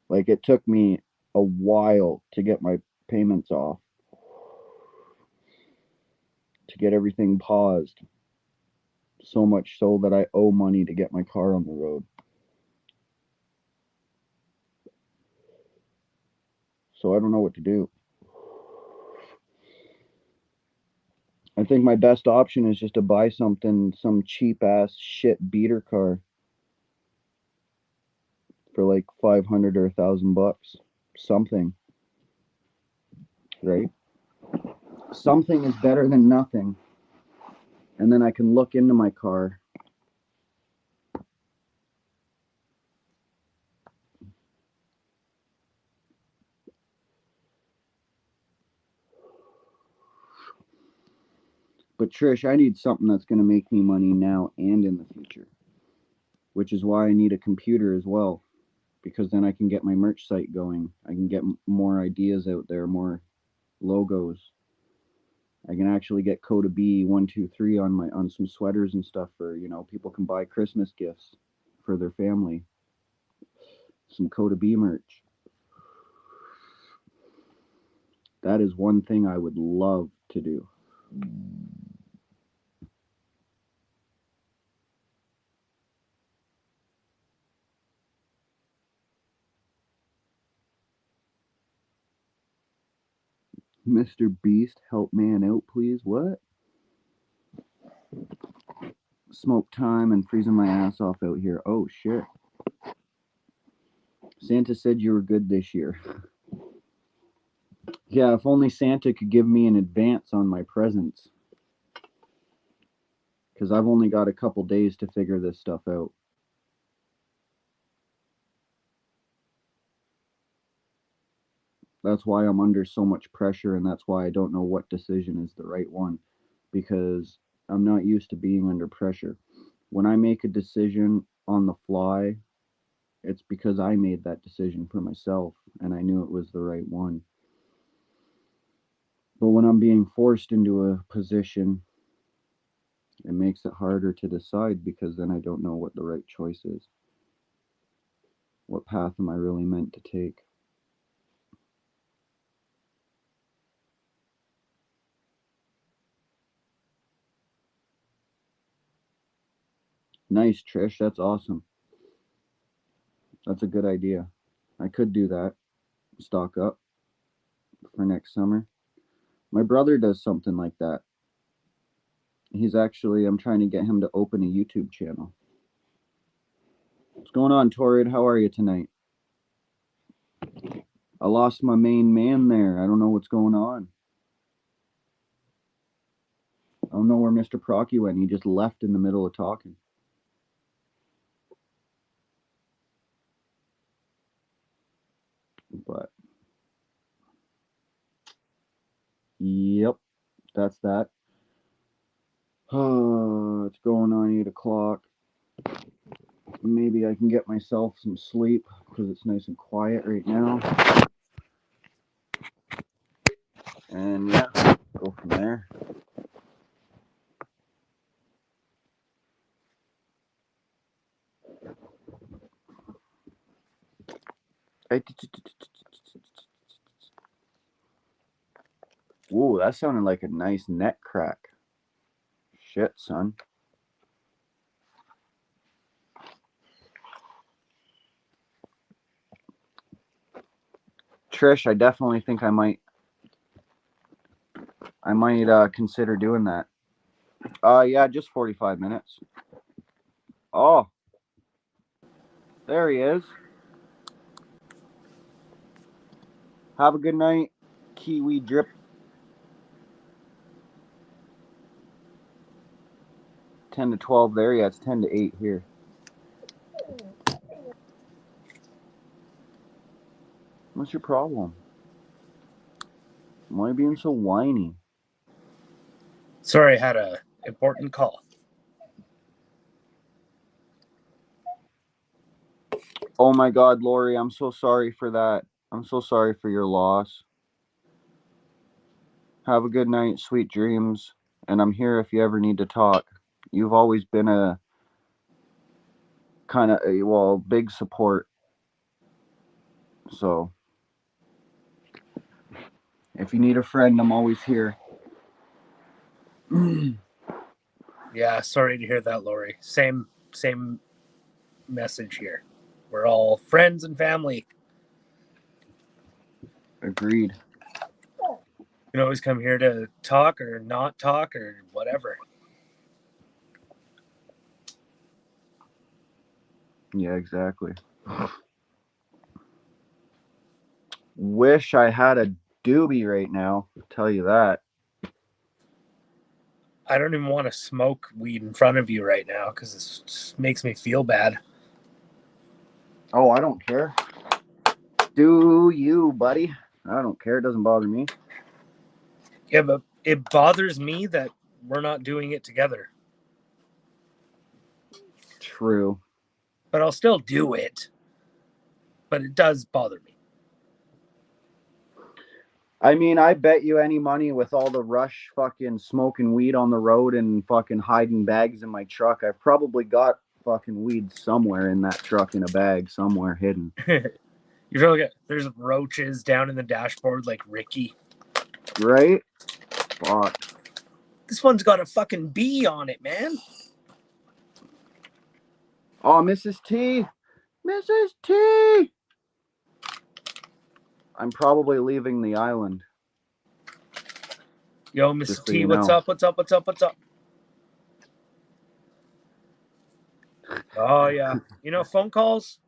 Like it took me a while to get my payments off, to get everything paused. So much so that I owe money to get my car on the road. So I don't know what to do. I think my best option is just to buy something, some cheap ass shit beater car for like 500 or $1,000. Something, right? Something is better than nothing. And then I can look into my car. But Trish, I need something that's going to make me money now and in the future, which is why I need a computer as well, because then I can get my merch site going. I can get more ideas out there, more logos. I can actually get Coda B123 on some sweaters and stuff for, people can buy Christmas gifts for their family. Some Coda B merch. That is one thing I would love to do. Mr. Beast, help man out, please. What? Smoke time and freezing my ass off out here. Oh, shit. Santa said you were good this year. Yeah, if only Santa could give me an advance on my presents. Because I've only got a couple days to figure this stuff out. That's why I'm under so much pressure, and that's why I don't know what decision is the right one. Because I'm not used to being under pressure. When I make a decision on the fly, it's because I made that decision for myself and I knew it was the right one. But when I'm being forced into a position, it makes it harder to decide because then I don't know what the right choice is. What path am I really meant to take? Nice, Trish. That's awesome. That's a good idea. I could do that. Stock up for next summer. My brother does something like that. I'm trying to get him to open a YouTube channel. What's going on, Torrid? How are you tonight? I lost my main man there. I don't know what's going on. I don't know where MrProccy went. He just left in the middle of talking. But, yep, that's that. It's going on 8 o'clock. Maybe I can get myself some sleep because it's nice and quiet right now. And yeah, go from there. Whoa, that sounded like a nice neck crack. Shit, son. Trish, I definitely think I might consider doing that. Yeah, just 45 minutes. Oh, there he is. Have a good night, Kiwi Drip. 10 to 12 there. Yeah, it's 10 to 8 here. What's your problem? Why are you being so whiny? Sorry, I had a important call. Oh my God, Lori, I'm so sorry for that. I'm so sorry for your loss. Have a good night, sweet dreams. And I'm here if you ever need to talk. You've always been a kind of, well, big support. So if you need a friend, I'm always here. Yeah, sorry to hear that, Lori. Same message here. We're all friends and family. Agreed. You can always come here to talk or not talk or whatever. Yeah, exactly. Wish I had a doobie right now. I'll tell you that. I don't even want to smoke weed in front of you right now because it just makes me feel bad. Oh, I don't care. Do you, buddy? I don't care. It doesn't bother me. Yeah, but it bothers me that we're not doing it together. True. But I'll still do it. But it does bother me. I mean, I bet you any money with all the rush fucking smoking weed on the road and fucking hiding bags in my truck, I've probably got fucking weed somewhere in that truck in a bag somewhere hidden. You really get there's roaches down in the dashboard like Ricky. Right? Fuck. This one's got a fucking bee on it, man. Oh, Mrs. T. Mrs. T. I'm probably leaving the island. Yo, Mrs. Just so T, you what's know. up? What's up? What's up? What's up? Oh yeah, phone calls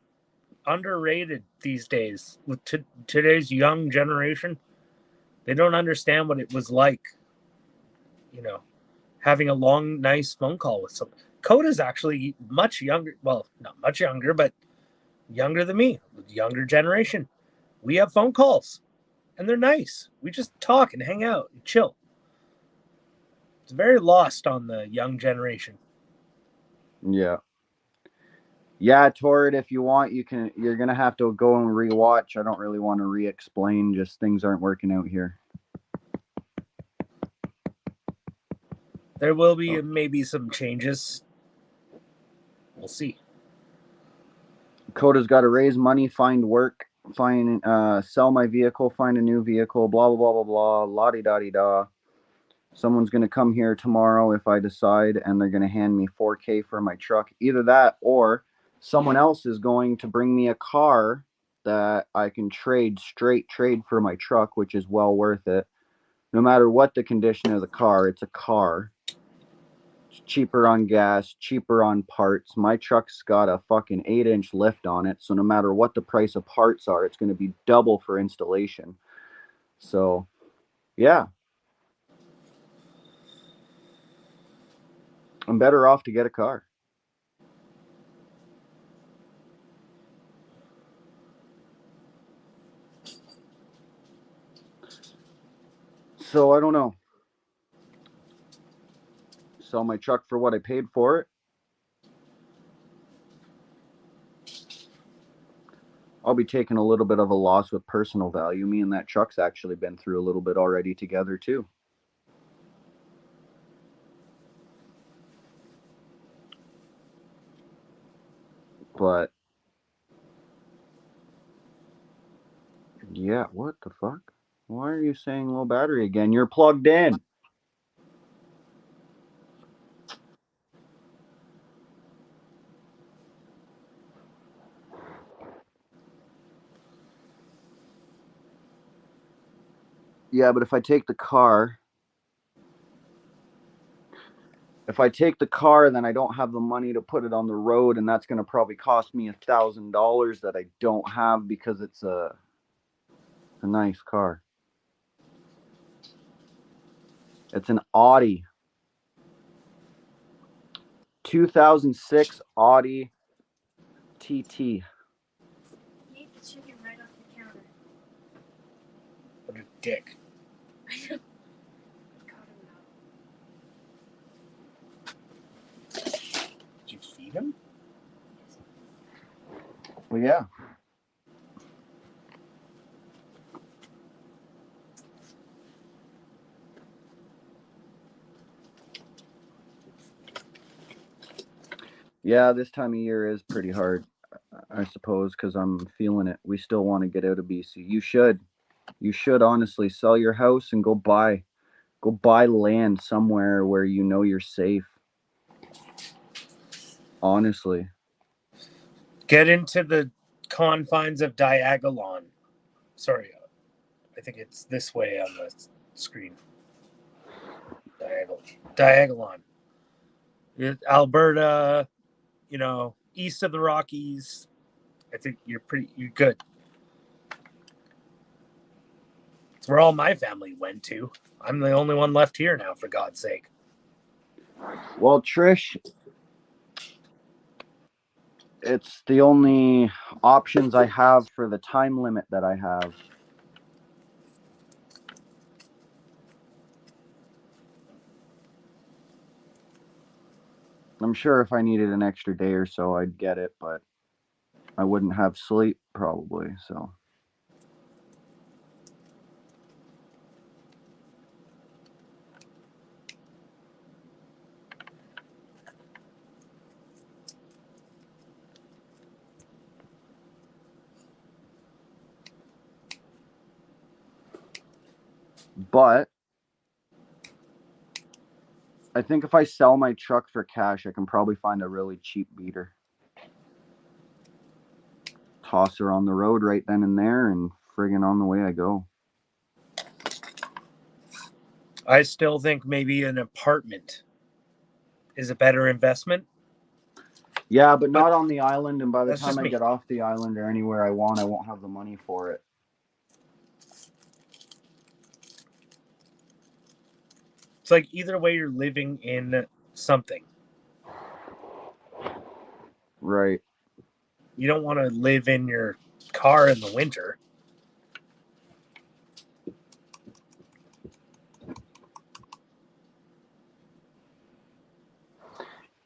underrated these days with today's young generation. They don't understand what it was like, having a long, nice phone call with someone. Coda's actually much younger. Well, not much younger, but younger than me, younger generation. We have phone calls, and they're nice. We just talk and hang out and chill. It's very lost on the young generation. Yeah. Yeah, Torrid, if you want, you're gonna have to go and rewatch. I don't really want to re-explain, just things aren't working out here. There will be maybe some changes. We'll see. Coda's got to raise money, find work, sell my vehicle, find a new vehicle, blah blah blah blah blah, la-di-da-di-da. Someone's gonna come here tomorrow if I decide, and they're gonna hand me $4K for my truck. Either that, or someone else is going to bring me a car that I can trade for my truck, which is well worth it. No matter what the condition of the car, it's a car. It's cheaper on gas, cheaper on parts. My truck's got a fucking 8-inch lift on it, so no matter what the price of parts are, it's going to be double for installation. So, yeah. I'm better off to get a car. So, I don't know. Sell my truck for what I paid for it. I'll be taking a little bit of a loss with personal value. Me and that truck's actually been through a little bit already together, too. But, yeah, what the fuck? Why are you saying low battery again? You're plugged in. Yeah, but if I take the car, then I don't have the money to put it on the road, and that's going to probably cost me $1,000 that I don't have because it's a nice car. It's an Audi. 2006 Audi TT. You ate the chicken right off the counter. What a dick. Caught him out. Did you feed him? Well, yeah. Yeah, this time of year is pretty hard, I suppose, because I'm feeling it. We still want to get out of BC. You should. You should honestly sell your house and go buy land somewhere where you know you're safe. Honestly. Get into the confines of Diagolon. Sorry, I think it's this way on the screen. Diagolon. Alberta, east of the Rockies. I think you're good. It's where all my family went to. I'm the only one left here now, for God's sake. Well, Trish, it's the only options I have for the time limit that I have. I'm sure if I needed an extra day or so, I'd get it, but I wouldn't have sleep probably, so. But I think if I sell my truck for cash, I can probably find a really cheap beater. Toss her on the road right then and there, and friggin' on the way I go. I still think maybe an apartment is a better investment. Yeah, but not on the island, and by the That's time just I me. get off the island or anywhere I want, I won't have the money for it. like either way, you're living in something. Right. You don't want to live in your car in the winter.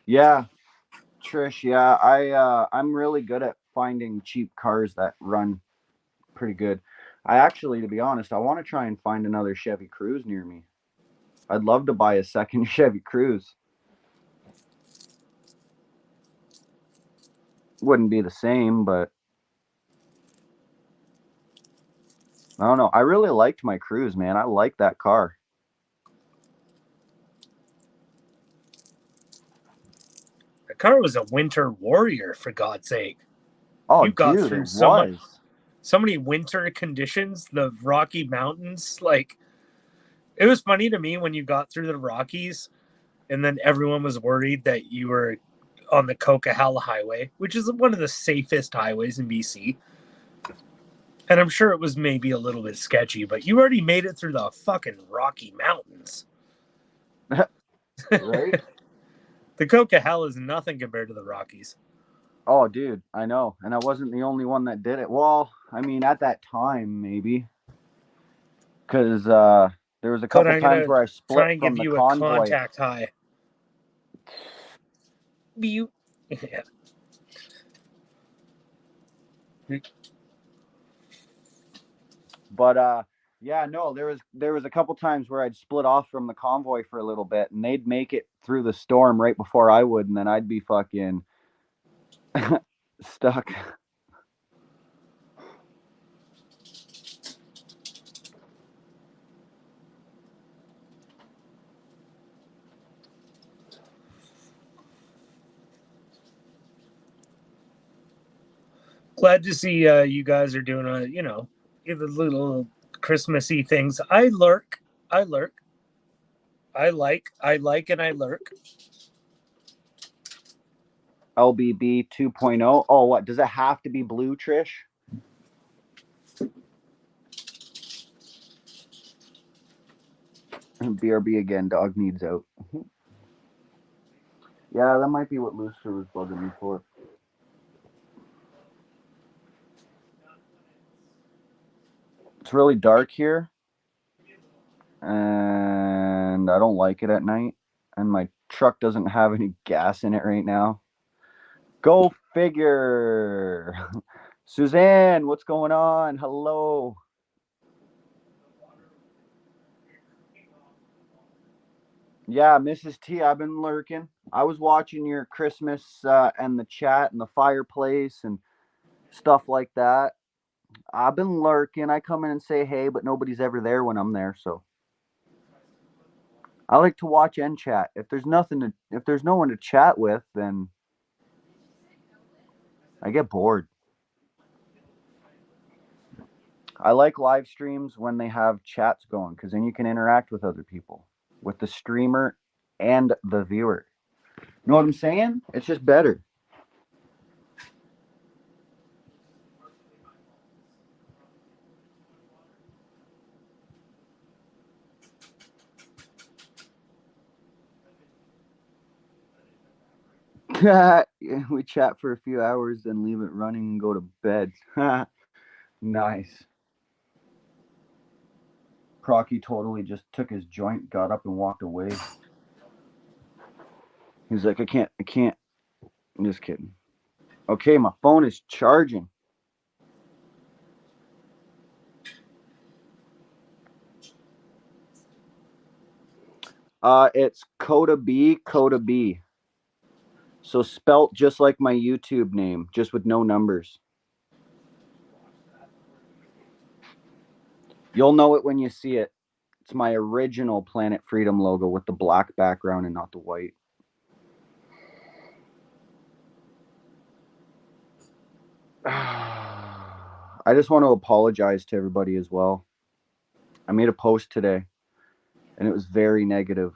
Yeah, Trish. Yeah, I'm really good at finding cheap cars that run pretty good. I actually, to be honest, I want to try and find another Chevy Cruze near me. I'd love to buy a second Chevy Cruze. Wouldn't be the same, but I don't know. I really liked my Cruze, man. I like that car. The car was a winter warrior, for God's sake. Oh, You got dude, through it was. so many winter conditions, the Rocky Mountains. Like, it was funny to me when you got through the Rockies and then everyone was worried that you were on the Coquihalla Highway, which is one of the safest highways in BC. And I'm sure it was maybe a little bit sketchy, but you already made it through the fucking Rocky Mountains. Right? The Coquihalla is nothing compared to the Rockies. Oh, dude, I know. And I wasn't the only one that did it. Well, I mean, at that time, maybe. Because there was a But couple I'm times gonna where I try split and from give the you a convoy. contact high. You, yeah. But yeah, no, there was a couple times where I'd split off from the convoy for a little bit, and they'd make it through the storm right before I would, and then I'd be fucking stuck. Glad to see you guys are doing the little Christmassy things. I lurk. I lurk. I like, and I lurk. LBB 2.0. Oh, what does it have to be blue, Trish? BRB again. Dog needs out. Yeah, that might be what Lucifer was bugging me for. It's really dark here, and I don't like it at night. And my truck doesn't have any gas in it right now. Go figure. Suzanne, what's going on? Hello. Yeah, Mrs. T, I've been lurking. I was watching your Christmas and the chat and the fireplace and stuff like that. I've been lurking. I come in and say hey, but nobody's ever there when I'm there, so I like to watch and chat. If there's no one to chat with, then I get bored. I like live streams when they have chats going because then you can interact with other people, with the streamer and the viewer. You know what I'm saying? It's just better. We chat for a few hours, then leave it running and go to bed. Nice. Procky totally just took his joint, got up, and walked away. He's like, I can't. I'm just kidding. Okay, my phone is charging. It's Coda B, Coda B. So spelt just like my YouTube name, just with no numbers. You'll know it when you see it. It's my original Planet Freedom logo with the black background and not the white. I just want to apologize to everybody as well. I made a post today, and it was very negative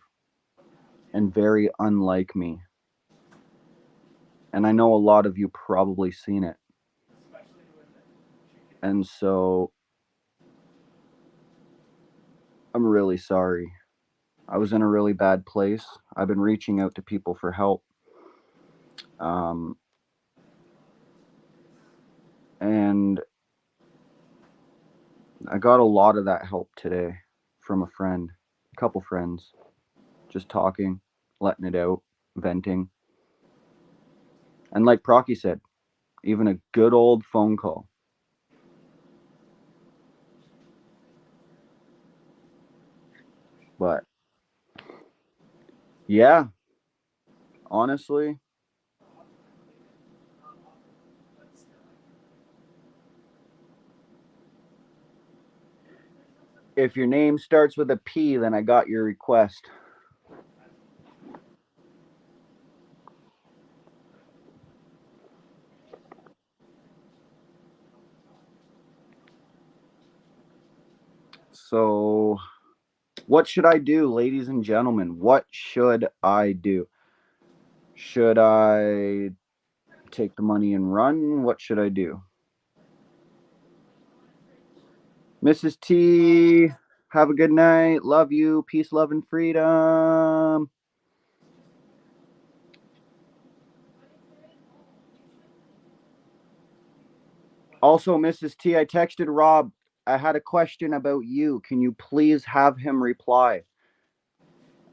and very unlike me. And I know a lot of you probably seen it. And so I'm really sorry. I was in a really bad place. I've been reaching out to people for help. And I got a lot of that help today from a friend, a couple friends, just talking, letting it out, venting. And like Procky said, even a good old phone call. But yeah, honestly, if your name starts with a P, then I got your request. So, what should I do, ladies and gentlemen? What should I do? Should I take the money and run? What should I do? Mrs. T, have a good night. Love you. Peace, love, and freedom. Also, Mrs. T, I texted Rob. I had a question about you. Can you please have him reply?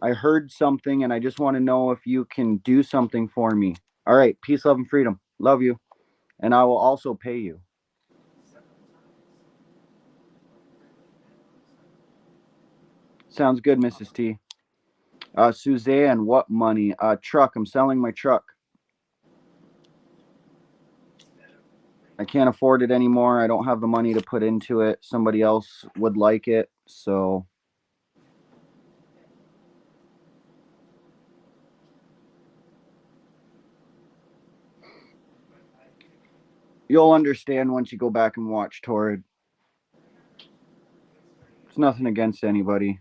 I heard something and I just want to know if you can do something for me. All right. Peace, love, and freedom. Love you. And I will also pay you. Sounds good, Mrs. T. Suzanne, what money? Truck. I'm selling my truck. I can't afford it anymore. I don't have the money to put into it. Somebody else would like it. So you'll understand once you go back and watch Torrid. It's nothing against anybody.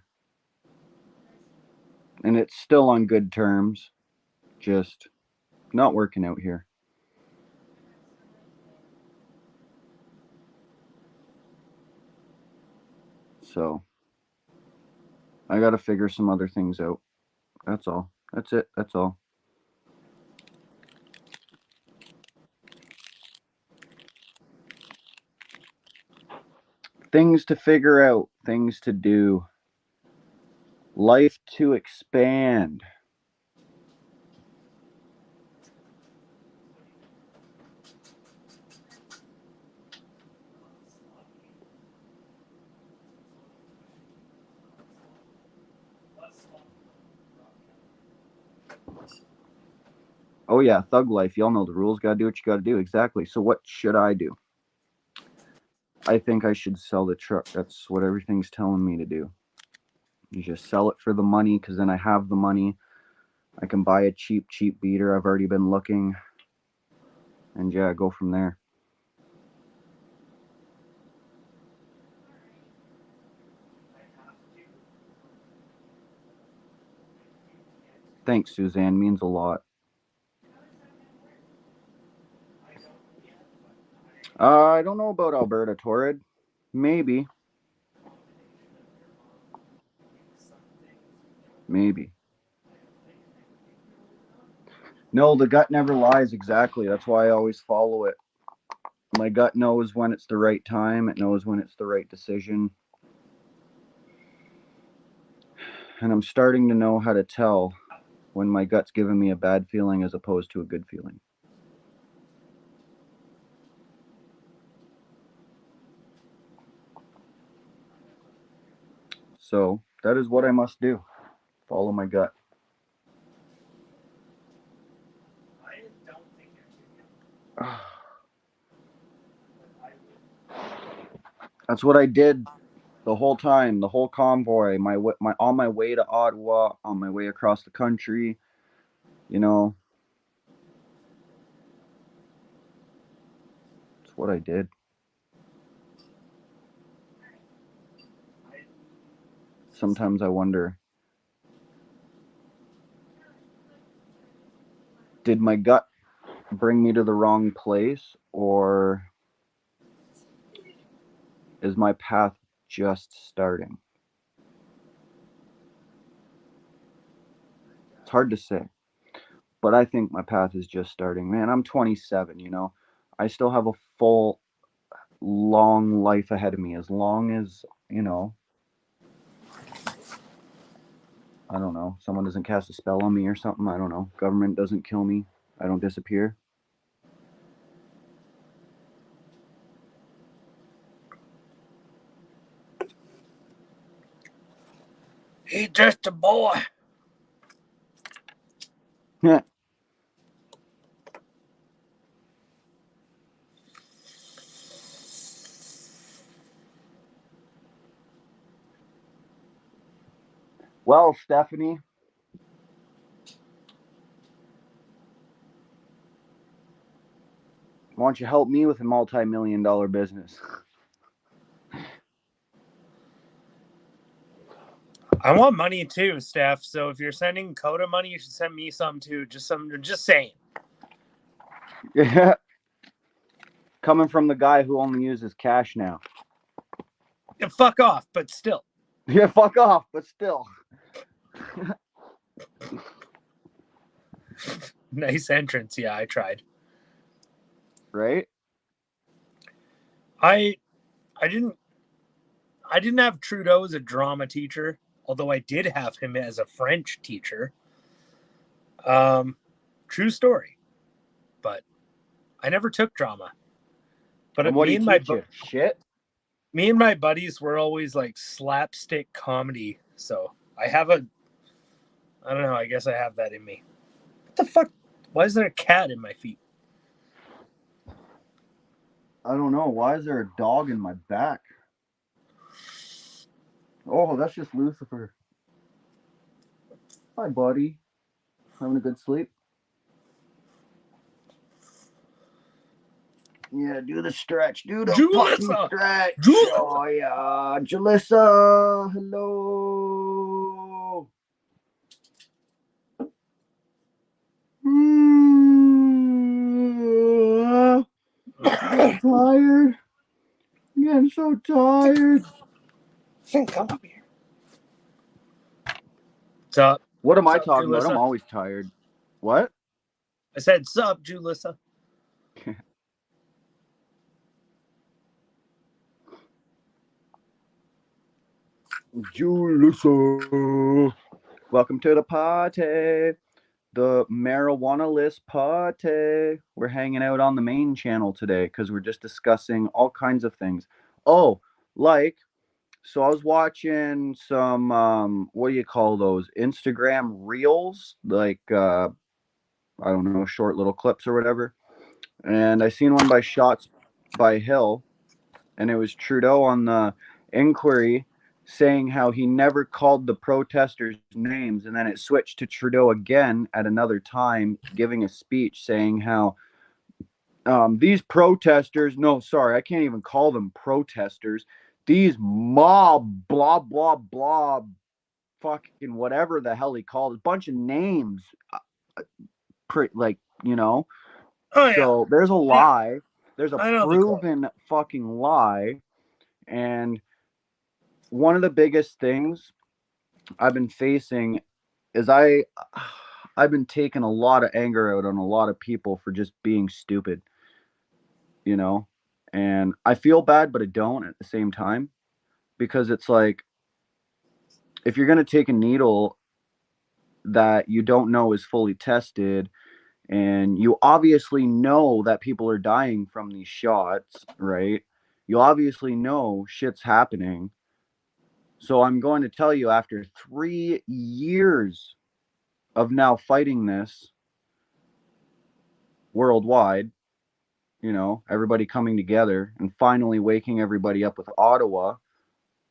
And it's still on good terms. Just not working out here. So I got to figure some other things out. That's all. That's it. That's all. Things to figure out, things to do, life to expand. Oh, yeah, thug life. Y'all know the rules. Gotta do what you gotta do. Exactly. So, what should I do? I think I should sell the truck. That's what everything's telling me to do. You just sell it for the money because then I have the money. I can buy a cheap beater. I've already been looking. And yeah, go from there. Thanks, Suzanne. Means a lot. I don't know about Alberta, Torrid. Maybe. Maybe. No, the gut never lies. Exactly. That's why I always follow it. My gut knows when it's the right time. It knows when it's the right decision. And I'm starting to know how to tell when my gut's giving me a bad feeling as opposed to a good feeling. So that is what I must do. Follow my gut. That's what I did the whole time, the whole convoy, my on my way to Ottawa, on my way across the country, you know. That's what I did. Sometimes I wonder, did my gut bring me to the wrong place, or is my path just starting? hard to say. But I think my path is just starting. Man, I'm 27, you know. I still have a full, long life ahead of me. As long as, you know, I don't know, someone doesn't cast a spell on me or something. I don't know. Government doesn't kill me. I don't disappear. He's just a boy. Well, Stephanie, why don't you help me with a multi-million-dollar business? I want money too, Steph. So if you're sending Coda money, you should send me some too. Just saying. Yeah. Coming from the guy who only uses cash now. Yeah, fuck off, but still. Yeah, fuck off, but still. Nice entrance. Yeah, I tried. Right? I didn't have Trudeau as a drama teacher, although I did have him as a French teacher. True story. But I never took drama. But And what did he teach you? Shit? me and my buddies were always like slapstick comedy. So I don't know, I guess I have that in me. What the fuck? Why is there a cat in my feet? I don't know. Why is there a dog in my back? Oh, that's just Lucifer. Hi, buddy. Having a good sleep? Yeah, do the stretch. Do the fucking Julissa! stretch. Julissa! Oh, yeah. Jalissa, hello. I'm tired. I'm getting so tired. Finn, come up here. Sup? What am I Sup, talking about? I'm Julissa? always tired. What? I said sup, Julissa. Julissa. Welcome to the party. The marijuana list party. We're hanging out on the main channel today because we're just discussing all kinds of things. Oh, like, so I was watching some what do you call those? Instagram reels, like I don't know, short little clips or whatever. And I seen one by Shots by Hill, and it was Trudeau on the inquiry saying how he never called the protesters names, and then it switched to Trudeau again at another time giving a speech saying how these protesters, no, sorry, I can't even call them protesters, these mob blah blah blah fucking whatever the hell he called, a bunch of names, like, you know. Oh, yeah. So there's a lie, there's a I know the quote. proven fucking lie. And one of the biggest things I've been facing is I've been taking a lot of anger out on a lot of people for just being stupid, you know? And I feel bad, but I don't at the same time, because it's like, if you're going to take a needle that you don't know is fully tested, and you obviously know that people are dying from these shots, right? You obviously know shit's happening. So I'm going to tell you, after 3 years of now fighting this worldwide, you know, everybody coming together and finally waking everybody up with Ottawa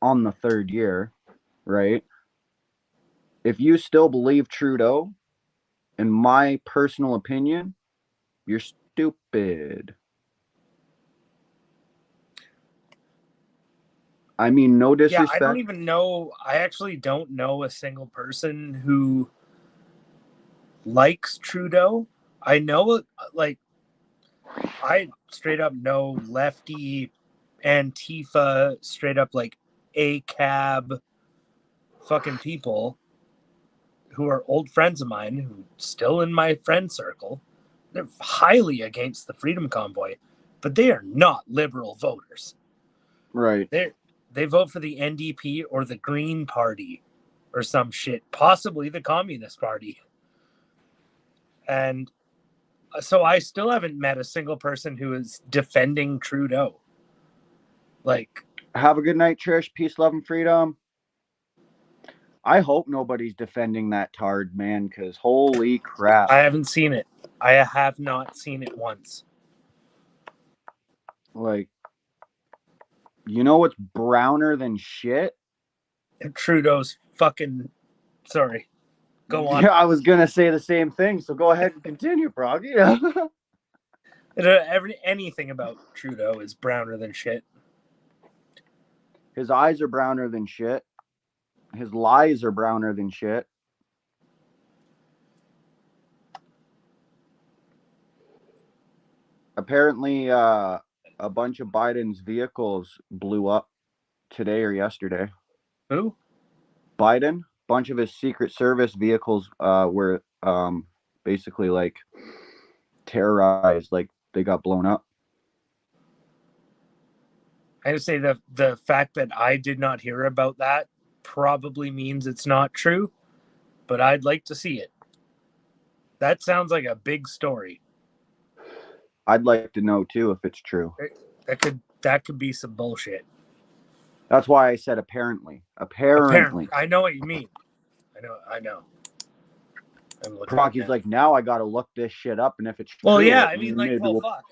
on the 3rd year, right? If you still believe Trudeau, in my personal opinion, you're stupid. I mean, no Yeah, I don't disrespect. even know. I actually don't know a single person who likes Trudeau. I know, like, I straight up know lefty Antifa, straight up like ACAB fucking people who are old friends of mine, who still in my friend circle, they're highly against the Freedom Convoy, but they are not liberal voters. Right. They vote for the NDP or the Green Party or some shit, possibly the Communist Party. And so I still haven't met a single person who is defending Trudeau. Like, have a good night, Trish. Peace, love, and freedom. I hope nobody's defending that tard, man, because holy crap. I haven't seen it. I have not seen it once. Like, you know what's browner than shit? Trudeau's fucking... Sorry. Go on. Yeah, I was going to say the same thing, so go ahead and continue, Proggy. Anything about Trudeau is browner than shit. His eyes are browner than shit. His lies are browner than shit. Apparently, a bunch of Biden's vehicles blew up today or yesterday. Who? Biden. Bunch of his Secret Service vehicles were basically like terrorized, like they got blown up. I would say the fact that I did not hear about that probably means it's not true, but I'd like to see it. That sounds like a big story. I'd like to know too if it's true. That could be some bullshit. That's why I said apparently. Apparently. I know what you mean. I know. Procky's like, now I got to look this shit up, and if it's well, true, yeah, I mean, like, well, we'll... fuck.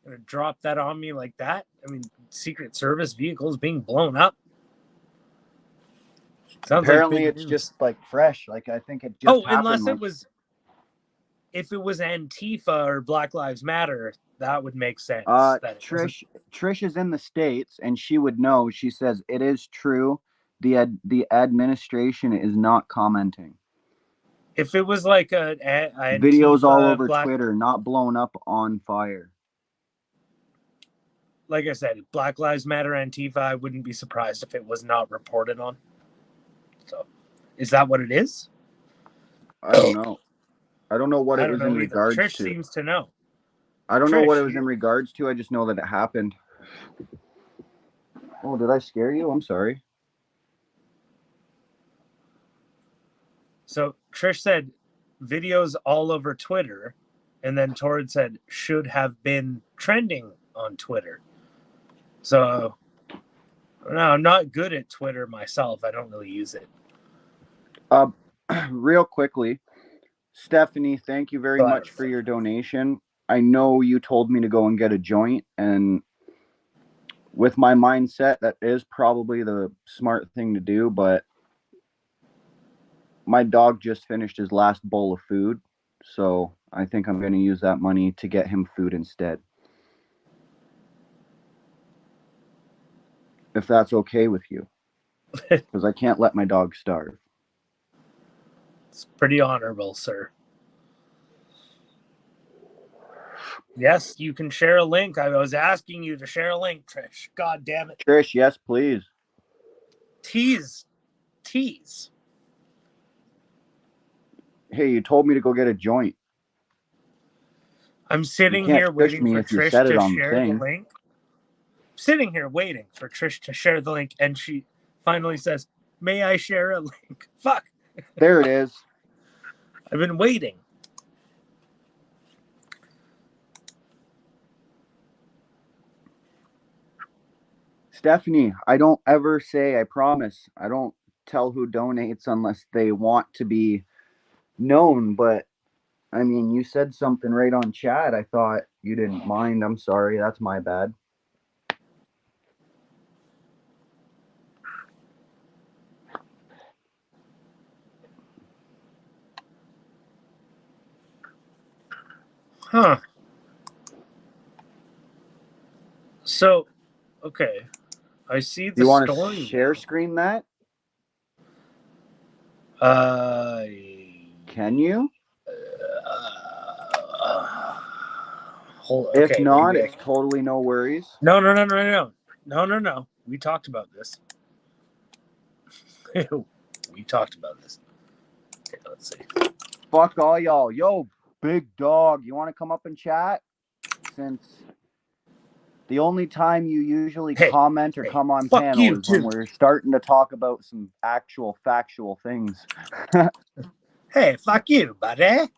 Gonna drop that on me like that? I mean, Secret Service vehicles being blown up. Sounds apparently like it's news. Just like fresh. Like I think it just happened. Unless it was, if it was Antifa or Black Lives Matter, that would make sense. Trish is in the States, and she would know. She says it is true. The administration is not commenting. If it was like a videos all over Twitter, not blown up on fire. Like I said, Black Lives Matter, Antifa, I wouldn't be surprised if it was not reported on. So, is that what it is? I don't know. I don't know what it was in regards to. Trish seems to know. I don't know what it was in regards to. I just know that it happened. Oh, did I scare you? I'm sorry. So Trish said videos all over Twitter, and then Torrid said should have been trending on Twitter. So, no, I'm not good at Twitter myself. I don't really use it. Real quickly, Stephanie, thank you very much for your donation. I know you told me to go and get a joint, and with my mindset, that is probably the smart thing to do, but my dog just finished his last bowl of food, so I think I'm going to use that money to get him food instead. If that's okay with you. Because I can't let my dog starve. It's pretty honorable, sir. Yes, you can share a link. I was asking you to share a link, Trish. God damn it. Trish, yes, please. Tease. Hey, you told me to go get a joint. I'm sitting here waiting for Trish to share the link. Sitting here waiting for Trish to share the link, and she finally says, "May I share a link?" Fuck. There it is. I've been waiting. Stephanie, I don't ever say, I promise. I don't tell who donates unless they want to be known, but I mean, you said something right on chat. I thought you didn't mind. I'm sorry. That's my bad. Huh. So, okay. I see the story. You want to share screen that? Can you? Okay, if not, it's totally no worries. No. We talked about this. We talked about this. Okay, let's see. Fuck all y'all. Yo, big dog, you want to come up and chat? Since the only time you usually comment or come on fuck panel you is when too. we're starting to talk about some actual factual things. Hey, fuck you, buddy.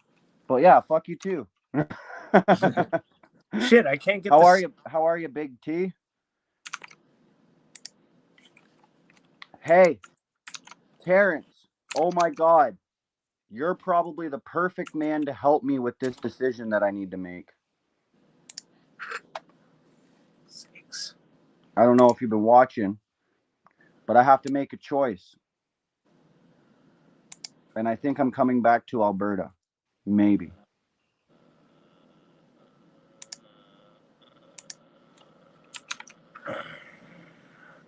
But yeah, fuck you too. Shit, I can't get How this. are you? How are you, Big T? Hey, Terrence. Oh my God. You're probably the perfect man to help me with this decision that I need to make. Sakes. I don't know if you've been watching, but I have to make a choice. And I think I'm coming back to Alberta. Maybe.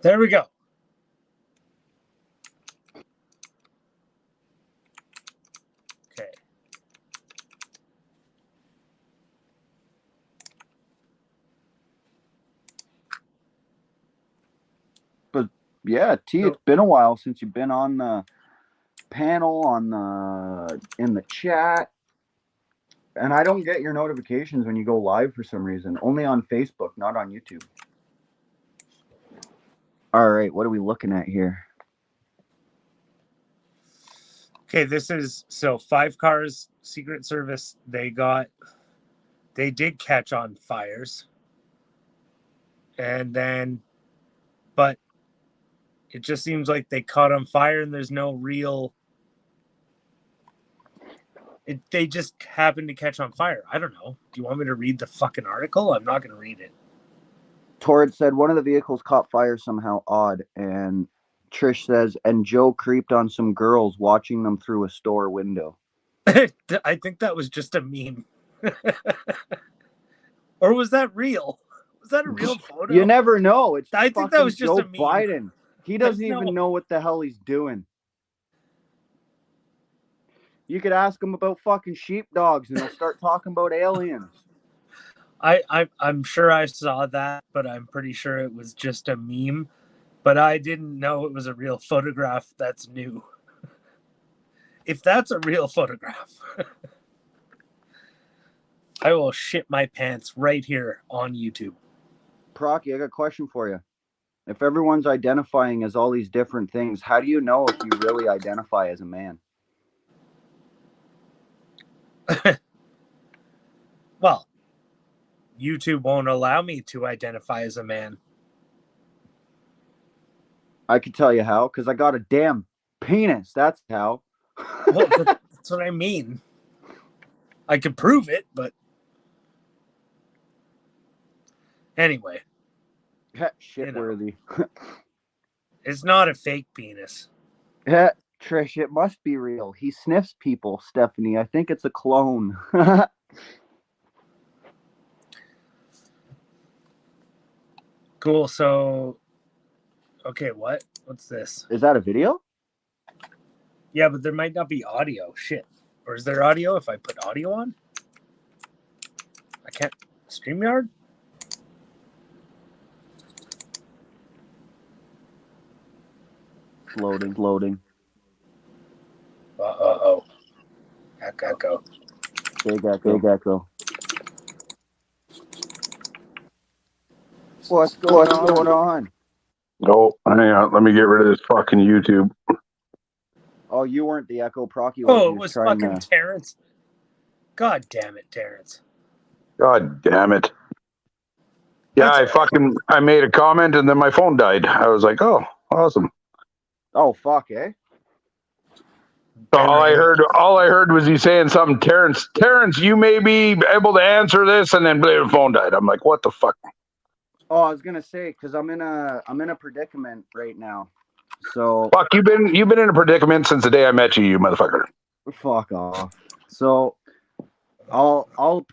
There we go. Okay. But yeah, T, it's been a while since you've been on the panel, in the chat. And I don't get your notifications when you go live for some reason. Only on Facebook, not on YouTube. All right, what are we looking at here? Okay, this is so 5 cars, Secret Service. They did catch on fires. And then, but it just seems like they caught on fire and there's no real. They just happened to catch on fire. I don't know. Do you want me to read the fucking article? I'm not going to read it. Torrid said one of the vehicles caught fire somehow odd. And Trish says, and Joe creeped on some girls watching them through a store window. I think that was just a meme. Or was that real? Was that a real photo? You never know. It's I think that was just Joe a meme. Biden. He doesn't even know what the hell he's doing. You could ask him about fucking sheepdogs and he'll start talking about aliens. I'm sure I saw that, but I'm pretty sure it was just a meme. But I didn't know it was a real photograph. That's new. If that's a real photograph, I will shit my pants right here on YouTube. Procky, I got a question for you. If everyone's identifying as all these different things, how do you know if you really identify as a man? Well, YouTube won't allow me to identify as a man. I could tell you how, because I got a damn penis. That's how. Well, that's what I mean. I could prove it, but anyway. Shitworthy. It's not a fake penis. Trish, it must be real. He sniffs people, Stephanie. I think it's a clone. Cool. So, okay, what? What's this? Is that a video? Yeah, but there might not be audio. Shit. Or is there audio if I put audio on? I can't. StreamYard? Loading. Uh-oh. Echo. Big echo. What's going on? Oh, hang on. Let me get rid of this fucking YouTube. Oh, you weren't the echo, Procky. Oh, it was fucking Terrence. God damn it, Terrence. God damn it. Yeah, I made a comment and then my phone died. I was like, oh, awesome. Oh, fuck, eh? So all I heard was he saying something, Terrence, you may be able to answer this, and then the phone died. I'm like, what the fuck? Oh, I was gonna say, because I'm in a predicament right now. So fuck, you've been in a predicament since the day I met you, you motherfucker. Fuck off. So I'll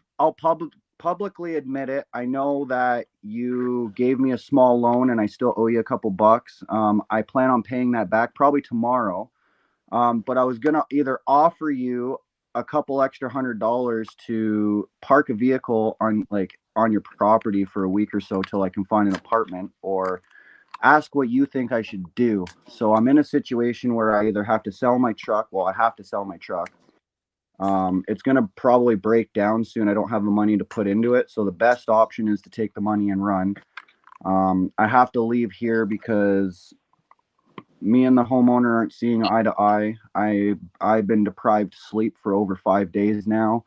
publicly admit it. I know that you gave me a small loan and I still owe you a couple bucks. I plan on paying that back probably tomorrow. But I was gonna either offer you a couple extra $100 to park a vehicle on your property for a week or so till I can find an apartment, or ask what you think I should do. So I'm in a situation where I either have to sell my truck. Well, I have to sell my truck. It's going to probably break down soon. I don't have the money to put into it. So the best option is to take the money and run. I have to leave here because me and the homeowner aren't seeing eye to eye. I've been deprived of sleep for over 5 days now.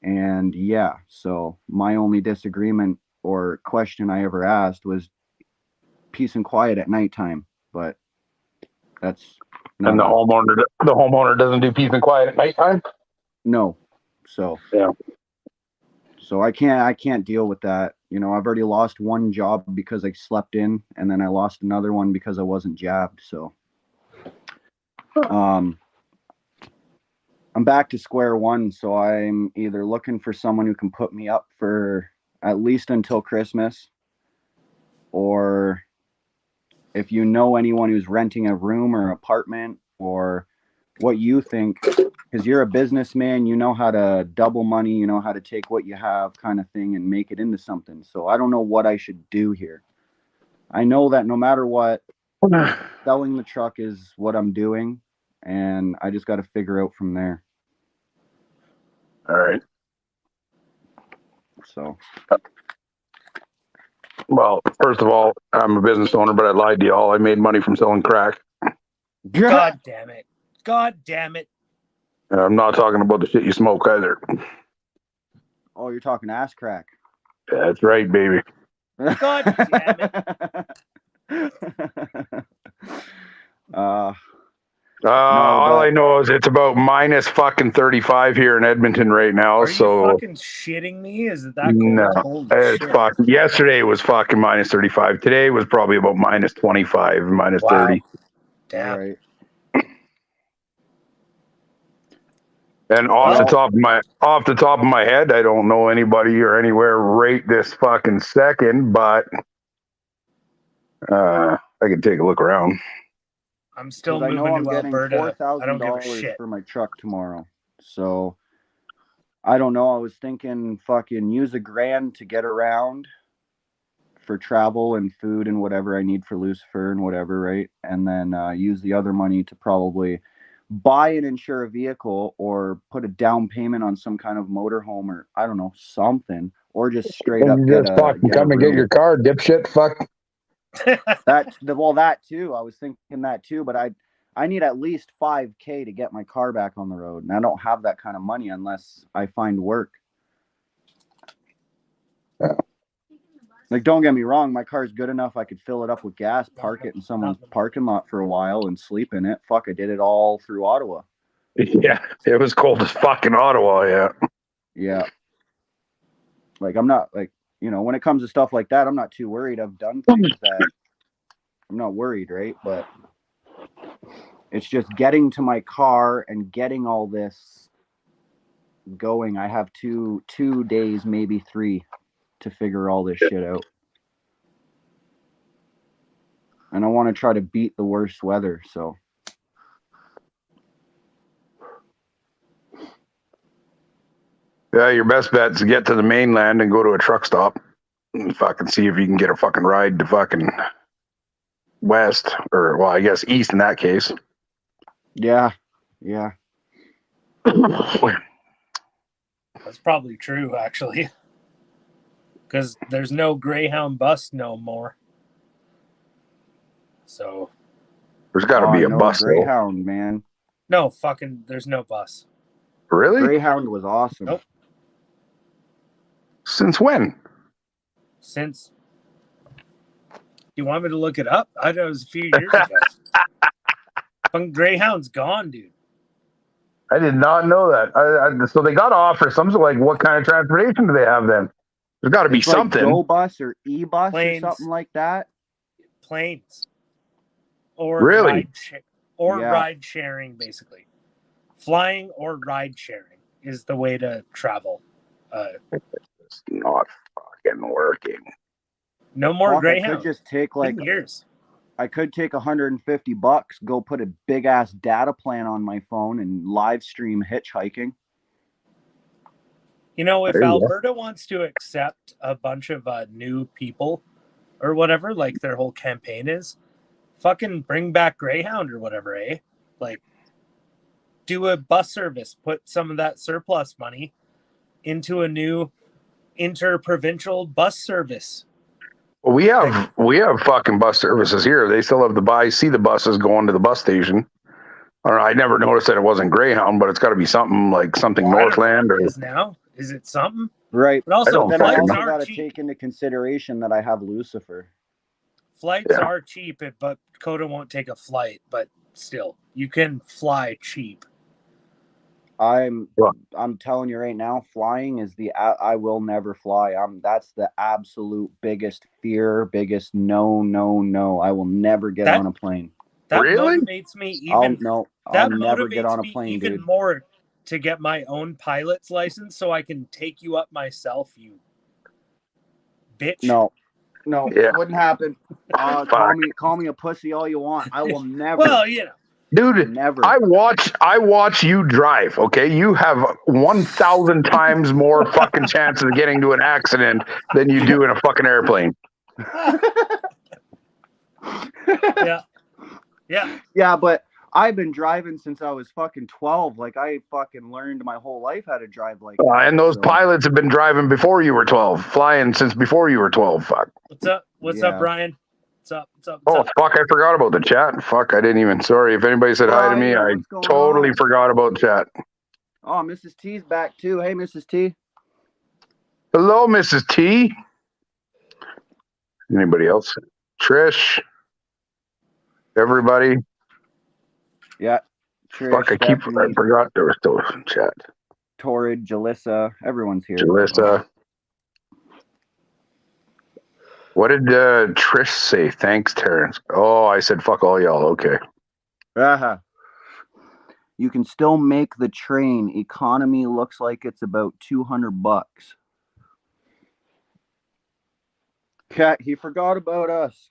And yeah, so my only disagreement or question I ever asked was peace and quiet at nighttime. But that's not And the homeowner doesn't do peace and quiet at nighttime. no. So Yeah. So I can't deal with that. You know, I've already lost one job because I slept in, and then I lost another one because I wasn't jabbed. So I'm back to square one. So I'm either looking for someone who can put me up for at least until Christmas, or if you know anyone who's renting a room or apartment, or what you think, because you're a businessman, you know how to double money, you know how to take what you have kind of thing and make it into something. So I don't know what I should do here. I know that no matter what, selling the truck is what I'm doing, and I just got to figure out from there. All right. So, well, first of all, I'm a business owner, but I lied to y'all. I made money from selling crack. God damn it. God damn it. And I'm not talking about the shit you smoke either. Oh, you're talking ass crack. That's right, baby. God damn it. All I know is it's about minus fucking 35 here in Edmonton right now. Are so you fucking shitting me? Is it that cold? no, Holy it's shit. fucking. Yesterday was fucking minus 35. Today was probably about minus 25, minus Wow. 30. Damn. All right. And off the top of my head, I don't know anybody or anywhere right this fucking second, but I can take a look around. I'm still Because I know moving I'm to getting Alberta. I don't give a $4,000 shit. for my truck tomorrow. So I don't know. I was thinking fucking use $1,000 to get around for travel and food and whatever I need for Lucifer and whatever, right? And then use the other money to probably buy and insure a vehicle or put a down payment on some kind of motorhome or I don't know, something, or just straight up You just fucking come and get your car, dipshit. Fuck. That too. I was thinking that too, but I need at least $5,000 to get my car back on the road, and I don't have that kind of money unless I find work. Yeah. Like, don't get me wrong, my car's good enough. I could fill it up with gas, park it in someone's parking lot for a while, and sleep in it. Fuck, I did it all through Ottawa. Yeah, it was cold as fucking Ottawa. Yeah. Yeah. Like, I'm not like, you know, when it comes to stuff like that, I'm not too worried. I've done things that I'm not worried, right? But it's just getting to my car and getting all this going. I have two days, maybe 3, to figure all this shit out. And I want to try to beat the worst weather, so. Yeah, your best bet is to get to the mainland and go to a truck stop and fucking see if you can get a fucking ride to fucking west, or well, I guess east in that case. Yeah. That's probably true, actually. Because there's no Greyhound bus no more. So. There's got to be a bus. Greyhound, man. No, fucking, there's no bus. Really? Greyhound was awesome. Nope. Since when? Since. You want me to look it up? I know it was a few years ago. Fucking Greyhound's gone, dude. I did not know that. So they got to offer something like, what kind of transportation do they have then? There's got to be something. Like Go Bus or E-Bus Planes. or something like that. Planes. Or really? ride sharing, basically. Flying or ride sharing is the way to travel. It's not fucking working. No more Greyhound. I could just take years. I could take $150, go put a big ass data plan on my phone and live stream hitchhiking. You know, if Alberta wants to accept a bunch of new people, or whatever, like their whole campaign is, fucking bring back Greyhound or whatever, eh? Like, do a bus service, put some of that surplus money into a new interprovincial bus service. Well, we have fucking bus services here. They still have see the buses going to the bus station. I don't know, I never noticed that it wasn't Greyhound, but it's got to be something like something Well, I don't know Northland what or it is now. Is it something? Right. But also, don't Then I fucking flights also got aren't to cheap. take into consideration that I have Lucifer. Flights Yeah. are cheap, but Coda won't take a flight. But still, you can fly cheap. I'm telling you right now, flying is I will never fly. That's the absolute biggest fear, biggest no. I will never get on a plane. That Really? motivates me even. I'll never get on a me plane, even dude. more to get my own pilot's license so I can take you up myself, you bitch. No, Yeah. wouldn't happen. Call me a pussy all you want. I will never. Well, you know, Dude, never. I watch you drive, okay? You have 1,000 times more fucking chances of getting to an accident than you do in a fucking airplane. Yeah. Yeah, but I've been driving since I was fucking 12. Like, I fucking learned my whole life how to drive like that. And those pilots have been driving before you were 12, flying since before you were 12. Fuck. What's up? What's up, Brian? What's up? Fuck, I forgot about the chat. Fuck, I didn't even. Sorry. If anybody said hi to me, I totally forgot about chat. Oh, Mrs. T's back too. Hey, Mrs. T. Hello, Mrs. T. Anybody else? Trish. Everybody. Yeah. Trish, Fuck, I forgot there was still chat. Torrid, Jalissa, everyone's here. Jalissa. What did Trish say? Thanks, Terrence. Oh, I said fuck all y'all. Okay. Uh-huh. You can still make the train. Economy looks like it's about $200. Cat, he forgot about us.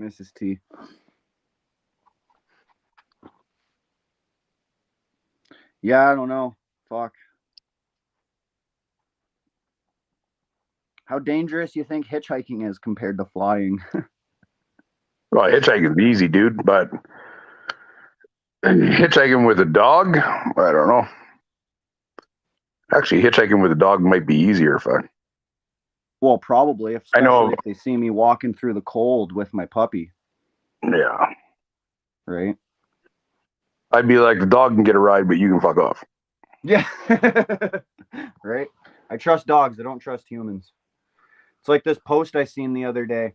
Mrs. T. Yeah, I don't know. Fuck. How dangerous you think hitchhiking is compared to flying? Well, hitchhiking is easy, dude, but hitchhiking with a dog, I don't know. Actually, hitchhiking with a dog might be easier. Fuck. Well, probably. I know. If they see me walking through the cold with my puppy. Yeah. Right? I'd be like, the dog can get a ride, but you can fuck off. Yeah. Right? I trust dogs. I don't trust humans. It's like this post I seen the other day.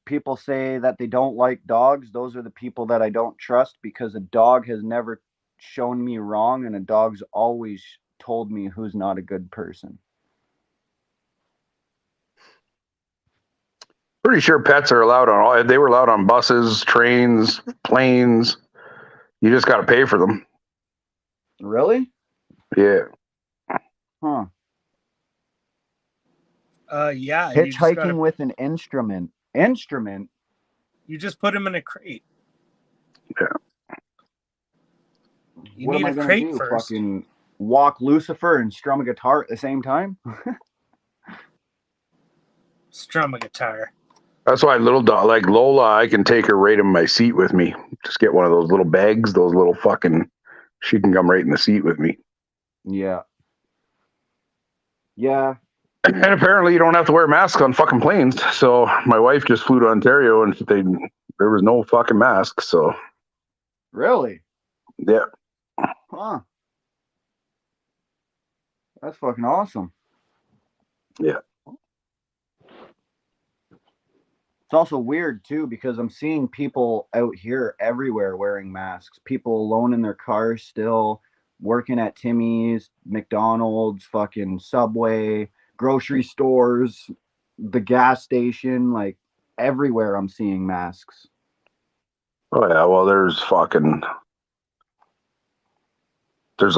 People say that they don't like dogs. Those are the people that I don't trust because a dog has never shown me wrong and a dog's always told me who's not a good person. Pretty sure pets are allowed on they were allowed on buses, trains, planes. You just got to pay for them. Really? Yeah. Huh. Yeah. Hitchhiking with an instrument. Instrument? You just put him in a crate. Yeah. You need a crate first. Fucking walk Lucifer and strum a guitar at the same time? Strum a guitar. That's why little dog, like Lola, I can take her right in my seat with me. Just get one of those little bags, those little fucking, she can come right in the seat with me. Yeah. Yeah. And apparently you don't have to wear masks on fucking planes. So my wife just flew to Ontario and there was no fucking mask. So. Really? Yeah. Huh. That's fucking awesome. Yeah. It's also weird too because I'm seeing people out here everywhere wearing masks. People alone in their cars still, working at Timmy's, McDonald's, fucking Subway, grocery stores, the gas station, like everywhere I'm seeing masks. Oh yeah, well there's a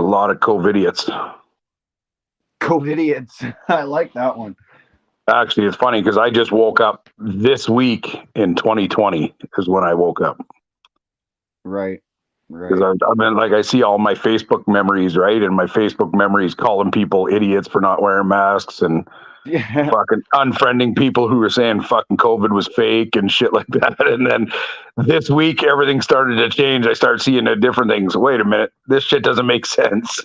lot of COVIDiots. COVIDiots. I like that one. Actually, it's funny because I just woke up this week in 2020 is when I woke up. Right. Because Right. I mean, like I see all my Facebook memories, right? And my Facebook memories calling people idiots for not wearing masks and Yeah. fucking unfriending people who were saying fucking COVID was fake and shit like that. And then this week, everything started to change. I started seeing different things. Wait a minute, this shit doesn't make sense.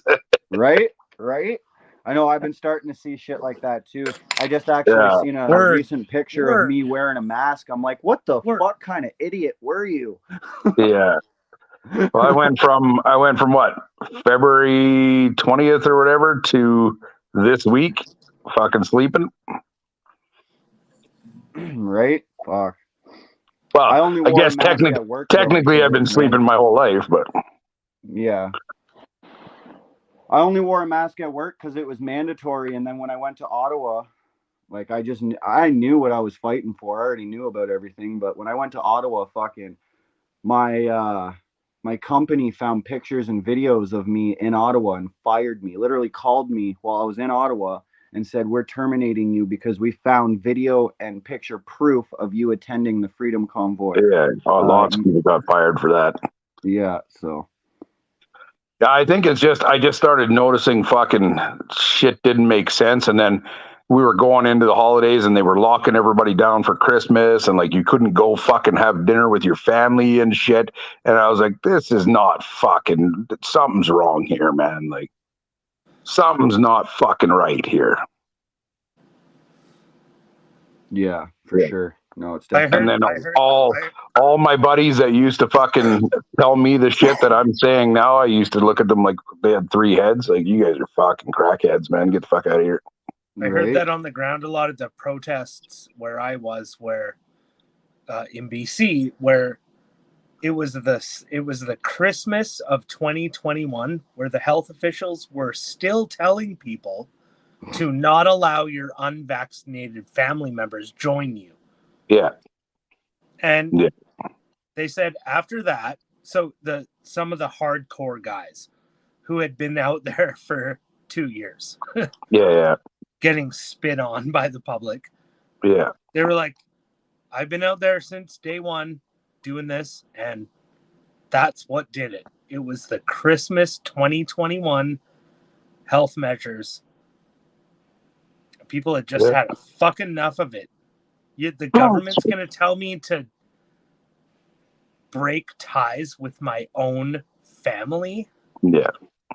Right. Right. I know I've been starting to see shit like that too. I just actually Yeah, seen a Word. recent picture of me wearing a mask. I'm like, what the Word. fuck kind of idiot were you? yeah. Well, I went from what, February 20th or whatever to this week, fucking sleeping. Right? Fuck. Well, I only I wore a guess mask at work though technically because I've it been was sleeping my whole life, but yeah. I only wore a mask at work because it was mandatory, and then when I went to Ottawa, like I knew what I was fighting for. I already knew about everything, but when I went to Ottawa, fucking my company found pictures and videos of me in Ottawa and fired me. Literally called me while I was in Ottawa and said, "We're terminating you because we found video and picture proof of you attending the Freedom Convoy." yeah, lots of people got fired for that. Yeah, so Yeah, I think it's just I just started noticing fucking shit didn't make sense, and then we were going into the holidays and they were locking everybody down for Christmas, and like you couldn't go fucking have dinner with your family and shit. And I was like, this is not fucking, something's wrong here, man. Like something's not fucking right here. yeah, for Yeah. sure. No, it's I definitely And heard. then I heard. all my buddies that used to fucking tell me the shit that I'm saying now, I used to look at them like they had three heads. Like, you guys are fucking crackheads, man. Get the fuck out of here. I heard right. that on the ground a lot of the protests where I was, where in BC, where it was the Christmas of 2021, where the health officials were still telling people to not allow your unvaccinated family members join you. Yeah. And Yeah. they said after that, so some of the hardcore guys who had been out there for 2 years Yeah. getting spit on by the public, Yeah. they were like, I've been out there since day one doing this, and that's what did it. It was the Christmas 2021 health measures. People had just Yeah. had a fucking enough of it. The government's going to tell me to break ties with my own family? Yeah.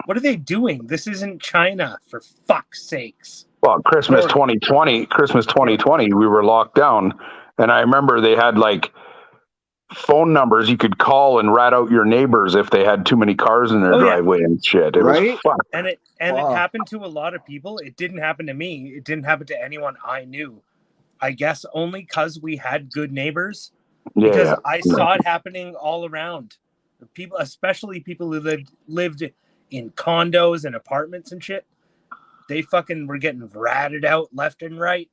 What are they doing? This isn't China, for fuck's sakes. Well, Christmas Or- 2020, we were locked down. And I remember they had like phone numbers you could call and rat out your neighbors if they had too many cars in their driveway and shit. It Right? was fucked. And it Fuck. happened to a lot of people. It didn't happen to me. It didn't happen to anyone I knew. I guess only because we had good neighbors. Because I saw it happening all around. People, especially people who lived in condos and apartments and shit, they fucking were getting ratted out left and right.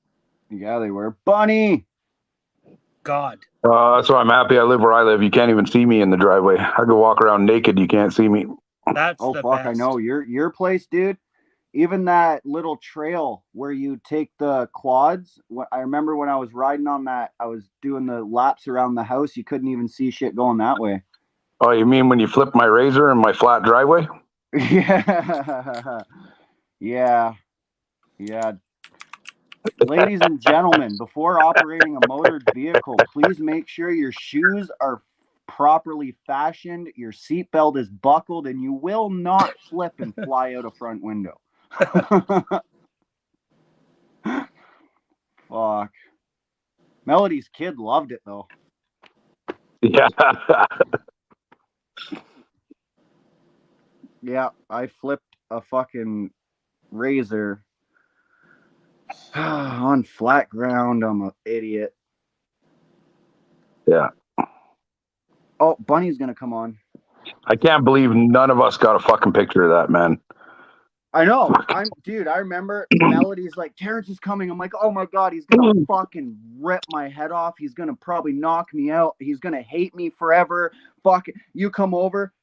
Yeah, they were. Bunny. God. That's why I'm happy I live where I live. You can't even see me in the driveway. I go walk around naked. You can't see me. That's Oh the fuck, best. I know. Your place, dude. Even that little trail where you take the quads. I remember when I was riding on that, I was doing the laps around the house. You couldn't even see shit going that way. Oh, you mean when you flip my razor in my flat driveway? Yeah. Yeah. Yeah. Ladies and gentlemen, before operating a motored vehicle, please make sure your shoes are properly fashioned, your seatbelt is buckled, and you will not slip and fly out a front window. Fuck. Melody's kid loved it though. Yeah. Yeah, I flipped a fucking razor on flat ground. I'm an idiot. Yeah. Oh, Bunny's gonna come on. I can't believe none of us got a fucking picture of that, man. I know. Dude, I remember Melody's like, Terrence is coming. I'm like, oh my God, he's gonna fucking rip my head off. He's gonna probably knock me out. He's gonna hate me forever. Fuck, you come over.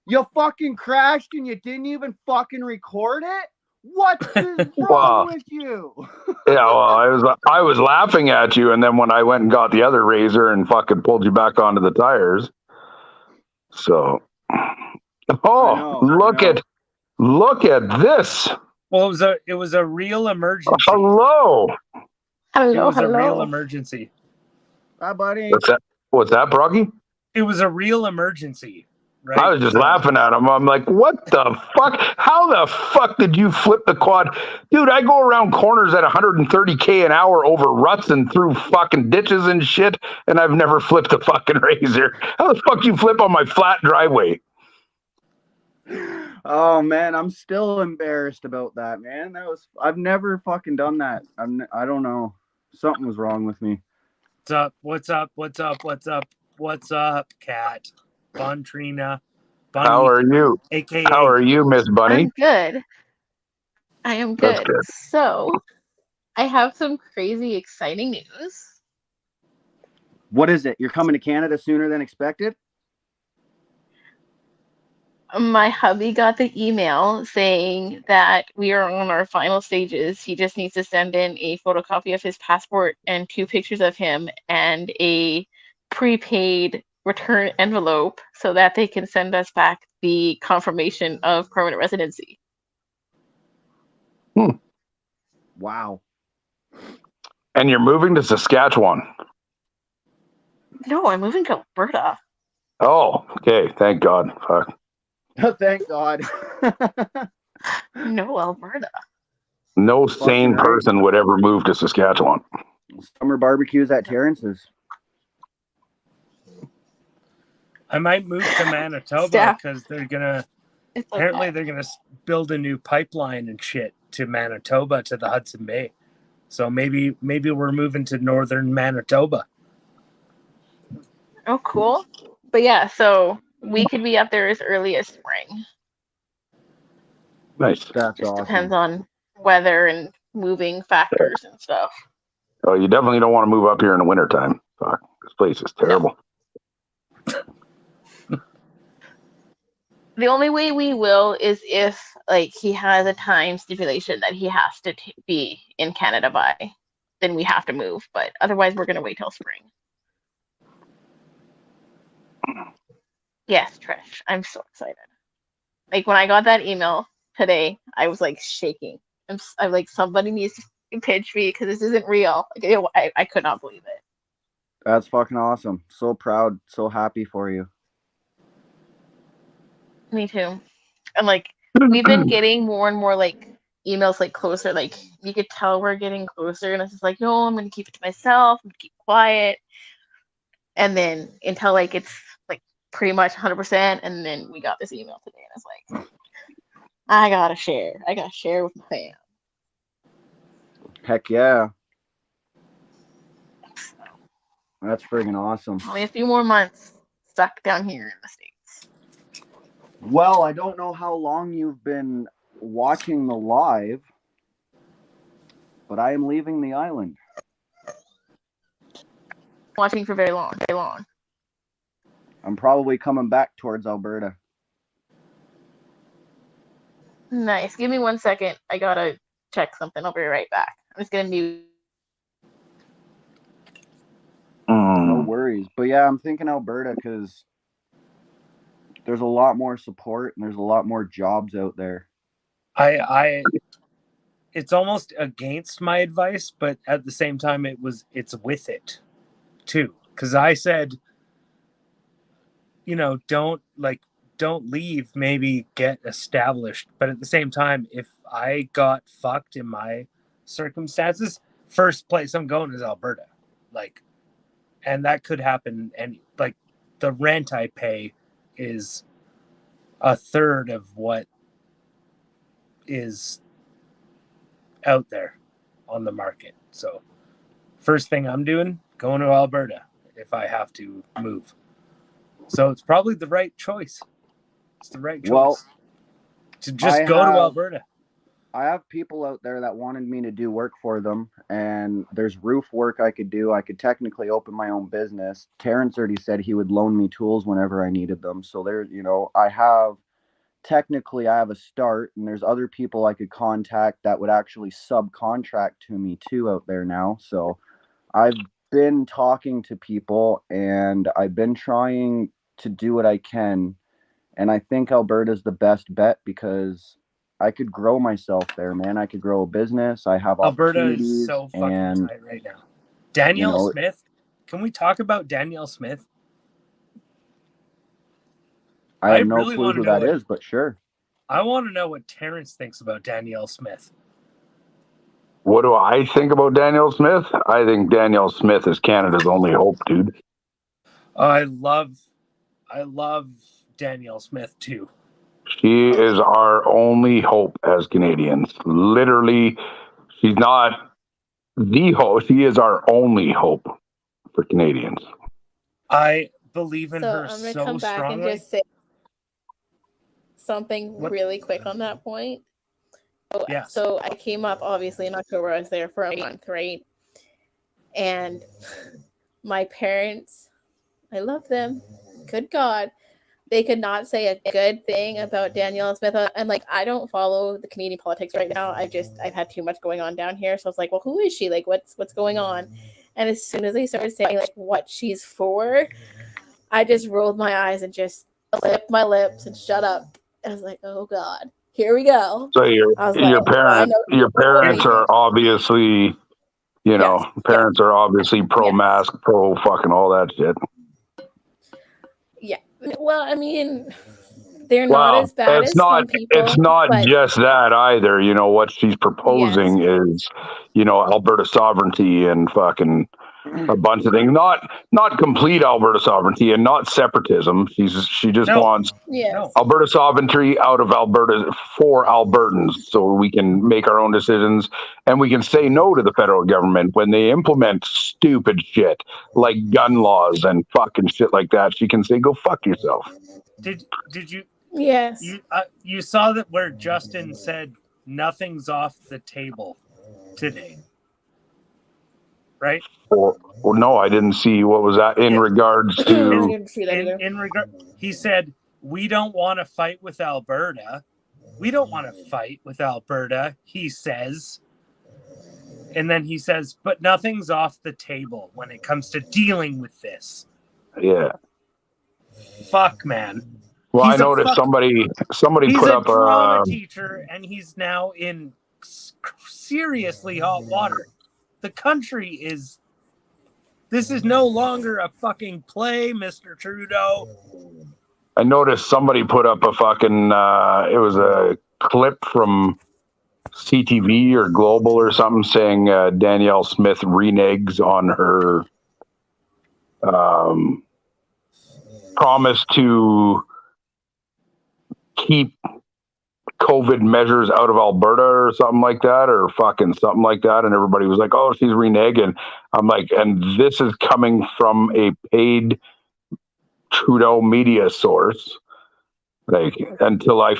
You fucking crashed and you didn't even fucking record it? What is wrong with you? Yeah, well, I was laughing at you, and then when I went and got the other razor and fucking pulled you back onto the tires. So Oh, know, I know. look at this. Well, it was a real emergency. Hello. It Hello, was a real hello. emergency. Hi, buddy. What's that? What's that, Broggy? It was a real emergency, right? I was just So- laughing at him. I'm like, what the fuck? How the fuck did you flip the quad? Dude, I go around corners at 130K an hour over ruts and through fucking ditches and shit, and I've never flipped a fucking razor. How the fuck you flip on my flat driveway? Oh man, I'm still embarrassed about that, man. I've never fucking done that. I don't know. Something was wrong with me. What's up? What's up? What's up? What's up? What's up, Cat? Bontrina. Bunny. How are you? AKA. How are you, Miss Bunny? I'm good. I am That's good. good. So, I have some crazy exciting news. What is it? You're coming to Canada sooner than expected? My hubby got the email saying that we are on our final stages. He just needs to send in a photocopy of his passport and 2 pictures of him and a prepaid return envelope so that they can send us back the confirmation of permanent residency. Wow. And you're moving to Saskatchewan. No, I'm moving to Alberta. Oh, okay. Thank God. Fuck. Thank God. No, Alberta. No Fucking sane right. person would ever move to Saskatchewan. Summer barbecues at Terrence's. I might move to Manitoba Staff. because they're gonna. It's Apparently, okay. they're gonna build a new pipeline and shit to Manitoba to the Hudson Bay. So maybe we're moving to northern Manitoba. Oh, cool. But yeah, so we could be up there as early as spring. Nice. That's Just awesome. depends on weather and moving factors and stuff. Oh, you definitely don't want to move up here in the wintertime. Fuck. This place is terrible. The only way we will is if like he has a time stipulation that he has to be in Canada by, then we have to move. But otherwise, we're gonna wait till spring. Yes, Trish, I'm so excited. Like when I got that email today, I was like shaking. I'm like, somebody needs to pitch me because this isn't real. Like, I could not believe it. That's fucking awesome. So proud, so happy for you. Me too. And like we've been getting more and more like emails like closer. Like you could tell we're getting closer, and it's just like, no, I'm gonna keep it to myself. I'm gonna keep quiet. And then until like it's like pretty much 100%, and then we got this email today, and it's like, I gotta share. I gotta share with my fam. Heck yeah. That's friggin' awesome. Only a few more months stuck down here in the States. Well, I don't know how long you've been watching the live, but I am leaving the island. Watching for very long, very long. I'm probably coming back towards Alberta. Nice. Give me 1 second. I gotta check something. I'll be right back. I'm just gonna mute. No worries. But yeah, I'm thinking Alberta because there's a lot more support and there's a lot more jobs out there. It's almost against my advice, but at the same time, it's with it too. Because I said, don't leave, maybe get established. But at the same time, if I got fucked in my circumstances, first place I'm going is Alberta. And that could happen. And the rent I pay is a third of what is out there on the market. So first thing I'm doing, going to Alberta if I have to move. So it's probably the right choice. It's the right choice. Well, to just go to Alberta. I have people out there that wanted me to do work for them, and there's roof work I could do. I could technically open my own business. Terrence already said he would loan me tools whenever I needed them. So there, I have a start, and there's other people I could contact that would actually subcontract to me too out there now. So I've been talking to people, and I've been trying to do what I can And I think Alberta's the best bet because I could grow myself there, man. I could grow a business. I have Alberta is opportunities, so fucking and tight right now. Danielle know, Smith. Can we talk about Danielle Smith? I I have no really clue want to who know that is, but sure. I want to know what Terrence thinks about Danielle Smith. What do I think about Danielle Smith? I think Danielle Smith is Canada's only hope, dude. I love Danielle Smith too. She is our only hope as Canadians. Literally, she's not the hope. She is our only hope for Canadians. I believe in So her I'm gonna so come back strongly. and just say something What? really quick on that point. Yes. So I came up obviously in October. I was there for a month, right? And my parents, I love them. Good God. They could not say a good thing about Danielle Smith. I'm like, I don't follow the Canadian politics right now. I've had too much going on down here. So I was like, well, who is she? Like, what's going on? And as soon as they started saying like what she's for, I just rolled my eyes and just flipped my lips and shut up. I was like, oh God, here we go. So I was like, your I know your parents are obviously, yes, parents are obviously pro-mask, pro-fucking all that shit. yeah. Well, I mean, they're not as bad as some people. It's not but just that either. You know what she's proposing yes. is, Alberta sovereignty and fucking a bunch of things. Not complete Alberta sovereignty and not separatism. She just wants Yes. Alberta sovereignty out of Alberta for Albertans, so we can make our own decisions and we can say no to the federal government when they implement stupid shit like gun laws and fucking shit like that. She can say, "Go fuck yourself." Did you? Yes. You saw that where Justin said nothing's off the table today, right? Well, no, I didn't see what was that in regards to. In regard, he said we don't want to fight with Alberta. We don't want to fight with Alberta. He says, and then he says, but nothing's off the table when it comes to dealing with this. Yeah. Fuck, man. Well, I noticed somebody put up a drama teacher, and he's now in seriously hot water. The country is. This is no longer a fucking play, Mr. Trudeau. I noticed somebody put up a fucking. It was a clip from CTV or Global or something saying Danielle Smith reneges on her promise to keep COVID measures out of Alberta or something like that, or fucking something like that. And everybody was like, oh, she's reneging. I'm like, and this is coming from a paid Trudeau media source. Like, until I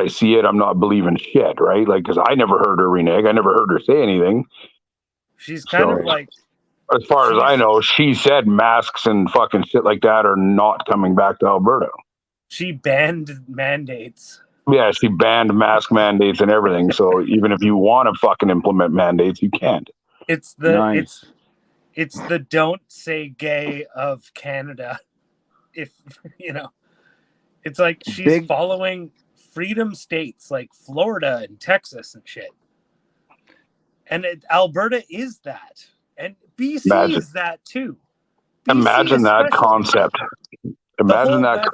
see it, I'm not believing shit, right? Like, because I never heard her renege. I never heard her say anything. She's kind of like, as far as I know, she said masks and fucking shit like that are not coming back to Alberta. She banned mandates. Yeah, she banned mask mandates and everything. So even if you want to fucking implement mandates, you can't. It's the don't say gay of Canada. If it's like she's following freedom states like Florida and Texas and shit. And Alberta is that. And BC is that too. Imagine that concept. Imagine that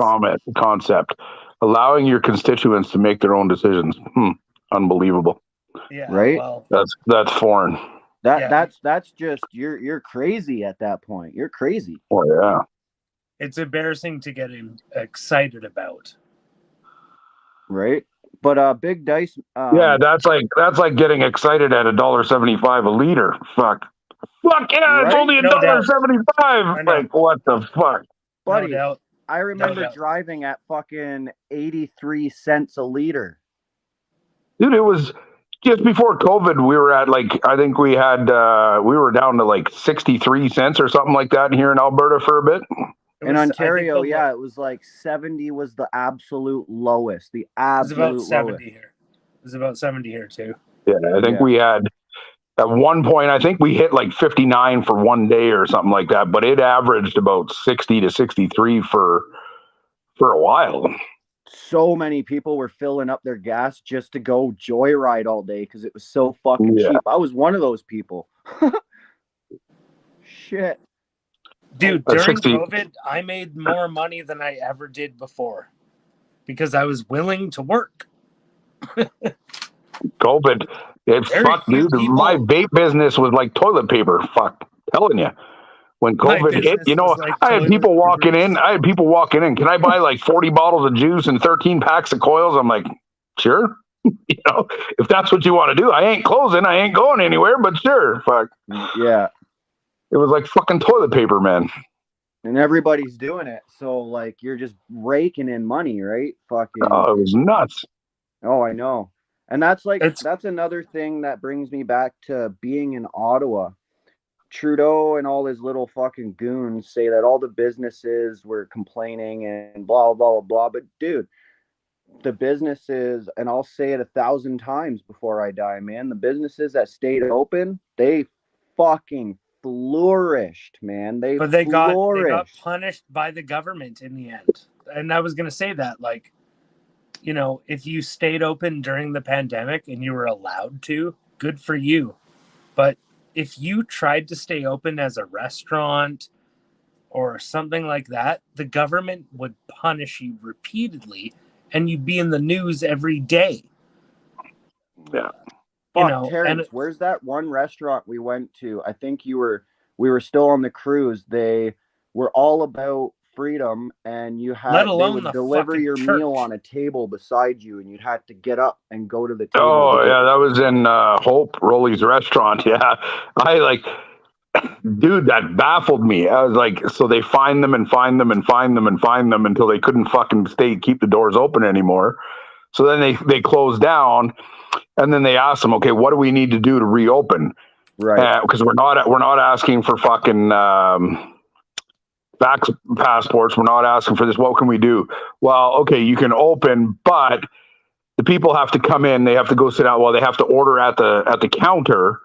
concept. Allowing your constituents to make their own decisions. Unbelievable. Yeah. Right? Well, that's foreign. That's just you're crazy at that point. You're crazy. Oh yeah. It's embarrassing to get excited about. Right? But Big Dice yeah, that's like getting excited at $1.75 a liter. Fuck yeah, right? It's only $1.75. Like, what the fuck? Buddy, no doubt. I remember driving at fucking 83 cents a liter. Dude, it was just before COVID. We were at I think we were down to 63 cents or something like that here in Alberta for a bit. In Ontario, it was 70 was the absolute lowest. The absolute lowest. It was about 70 here too. Yeah, I think we had at one point, I think we hit 59 for one day or something like that, but it averaged about 60 to 63 for for a while. So many people were filling up their gas just to go joyride all day because it was so fucking Yeah. cheap. I was one of those people. Shit. Dude, At during 60 COVID, I made more money than I ever did before because I was willing to work. COVID, Very fuck, few dude. My people. vape business was like toilet paper. Fuck, telling you. When My COVID hit, business was like I had people toilet walking paper. in. Can I buy like 40 bottles of juice and 13 packs of coils? I'm like, sure. If that's what you want to do, I ain't closing. I ain't going anywhere, but sure. Fuck. Yeah. It was like fucking toilet paper, man. And everybody's doing it. So, like, you're just raking in money, right? Fucking. Oh, it was nuts. Oh, I know. And that's It's that's another thing that brings me back to being in Ottawa. Trudeau and all his little fucking goons say that all the businesses were complaining and blah, blah, blah, blah. But, dude, the businesses, and I'll say it 1,000 times before I die, man, the businesses that stayed open, they fucking flourished, man. They but they got flourished. punished by the government in the end. And I was gonna say that, like, you know, if you stayed open during the pandemic and you were allowed to, good for you. But if you tried to stay open as a restaurant or something like that, the government would punish you repeatedly and you'd be in the news every day. Yeah. You Fuck, know, Terrence, where's that one restaurant we went to? I think we were still on the cruise. They were all about freedom, and let they alone would the deliver fucking your meal church. on a table beside you, and you'd have to get up and go to the table to Oh, get. yeah. That was in Hope, Rolly's restaurant. Yeah. I like, dude, that baffled me. I was like, so they find them and find them and find them and find them until they couldn't fucking keep the doors open anymore. So then they closed down, and then they asked them, okay, what do we need to do to reopen? Right. Because we're not asking for fucking vax passports. We're not asking for this. What can we do? Well, okay, you can open, but the people have to come in. They have to go sit down. Well, they have to order at the counter,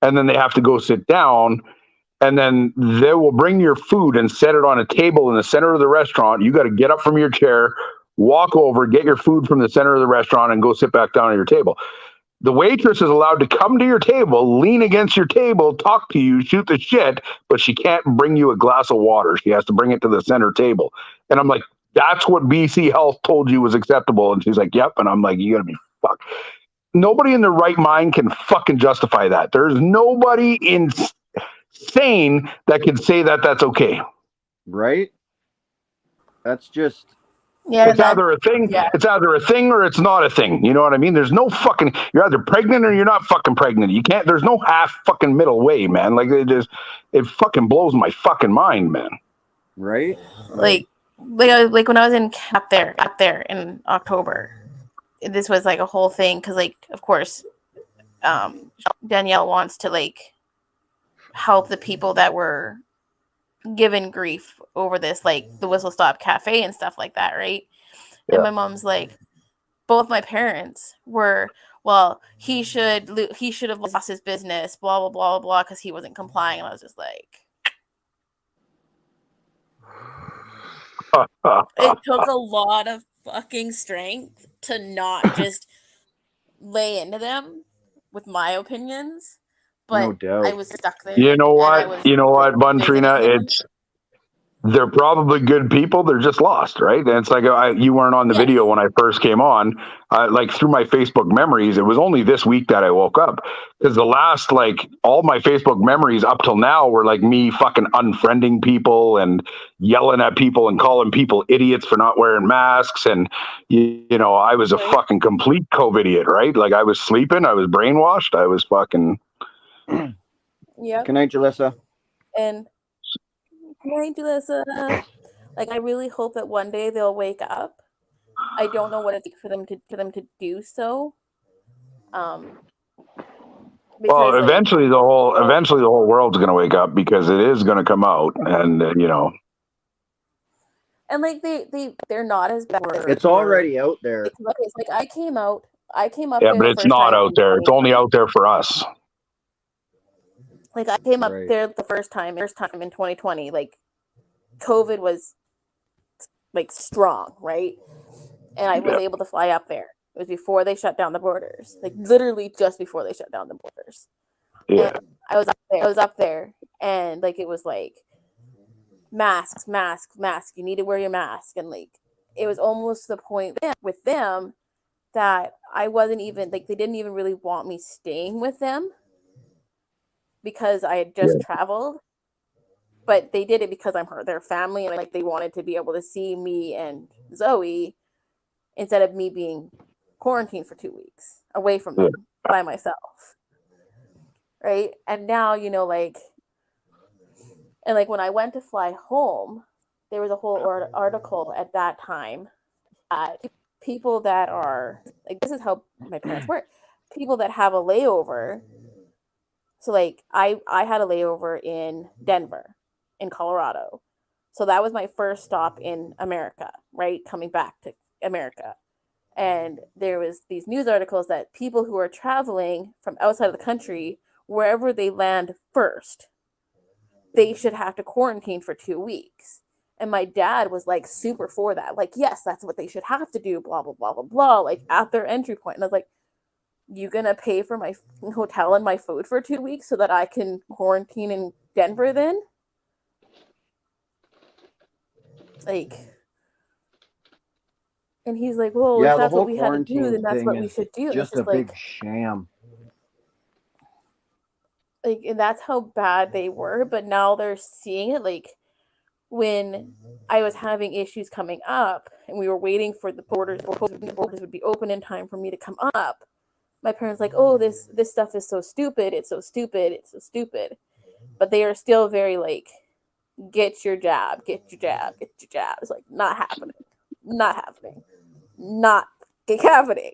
and then they have to go sit down. And then they will bring your food and set it on a table in the center of the restaurant. You got to get up from your chair, walk over, get your food from the center of the restaurant, and go sit back down at your table. The waitress is allowed to come to your table, lean against your table, talk to you, shoot the shit, but she can't bring you a glass of water. She has to bring it to the center table. And I'm like, that's what BC Health told you was acceptable. And she's like, yep. And I'm like, you got to be fucked. Nobody in their right mind can fucking justify that. There's nobody insane that can say that that's okay. Right. That's just. Yeah, It's either a thing. yeah. It's either a thing or it's not a thing. You know what I mean? There's no fucking. You're either pregnant or you're not fucking pregnant. You can't. There's no half fucking middle way, man. Like it fucking blows my fucking mind, man. Right. like when I was in up there in October, this was like a whole thing because, like, of course, Danielle wants to like help the people that were given grief over this, like the Whistle Stop Cafe and stuff like that, right? Yeah. And my mom's like, both my parents were, well, he should have lost his business, blah blah blah blah, because he wasn't complying. And I was just like, it took a lot of fucking strength to not just lay into them with my opinions, but No doubt. I was stuck there. You know and I what? was You know what, Buntrina? visiting them. They're probably good people. They're just lost, right? And it's like you weren't on the Yes. video when I first came on. Like through my Facebook memories, it was only this week that I woke up because the last, like, all my Facebook memories up till now were like me fucking unfriending people and yelling at people and calling people idiots for not wearing masks. And you know, I was a fucking complete COVID idiot, right? Like I was sleeping, I was brainwashed, I was fucking. Yeah. Good night, Jalissa. And like, I really hope that one day they'll wake up. I don't know what it takes for them to do so. Well, eventually the whole world's going to wake up because it is going to come out, and you know. And like they're not as bad. It's already out there. It's like I came up. Yeah, there but the it's first not time out there. It's only out there for us. Like I came up Right. there the first time in 2020. Like COVID was like strong, right? And I was able to fly up there. It was before they shut down the borders, like literally just before they shut down the borders. Yeah. And I was up there, and like it was like mask. You need to wear your mask, and like it was almost to the point with them that I wasn't even like they didn't even really want me staying with them because I had just traveled, but they did it because I'm their family, and like they wanted to be able to see me and Zoe instead of me being quarantined for 2 weeks away from them by myself, right? And now like, and like when I went to fly home, there was a whole article at that time that people that are like, this is how my parents work, people that have a layover. So like I had a layover in Denver, in Colorado. So that was my first stop in America, right? Coming back to America. And there was these news articles that people who are traveling from outside of the country, wherever they land first, they should have to quarantine for 2 weeks. And my dad was like super for that. Like, yes, that's what they should have to do, blah, blah, blah, blah, blah, like at their entry point. And I was like, you gonna pay for my hotel and my food for 2 weeks so that I can quarantine in Denver then? Like, and he's like, well, Yeah, if the that's what whole we had to do, quarantine then that's thing what we is should do. And it's just a just big sham. like, and that's how bad they were. But now they're seeing it. Like when I was having issues coming up, and we were waiting for the borders would be open in time for me to come up. My parents like, oh, this stuff is so stupid. It's so stupid. It's so stupid. But they are still very like, get your jab, get your jab, get your jab. It's like not happening, not happening, not happening.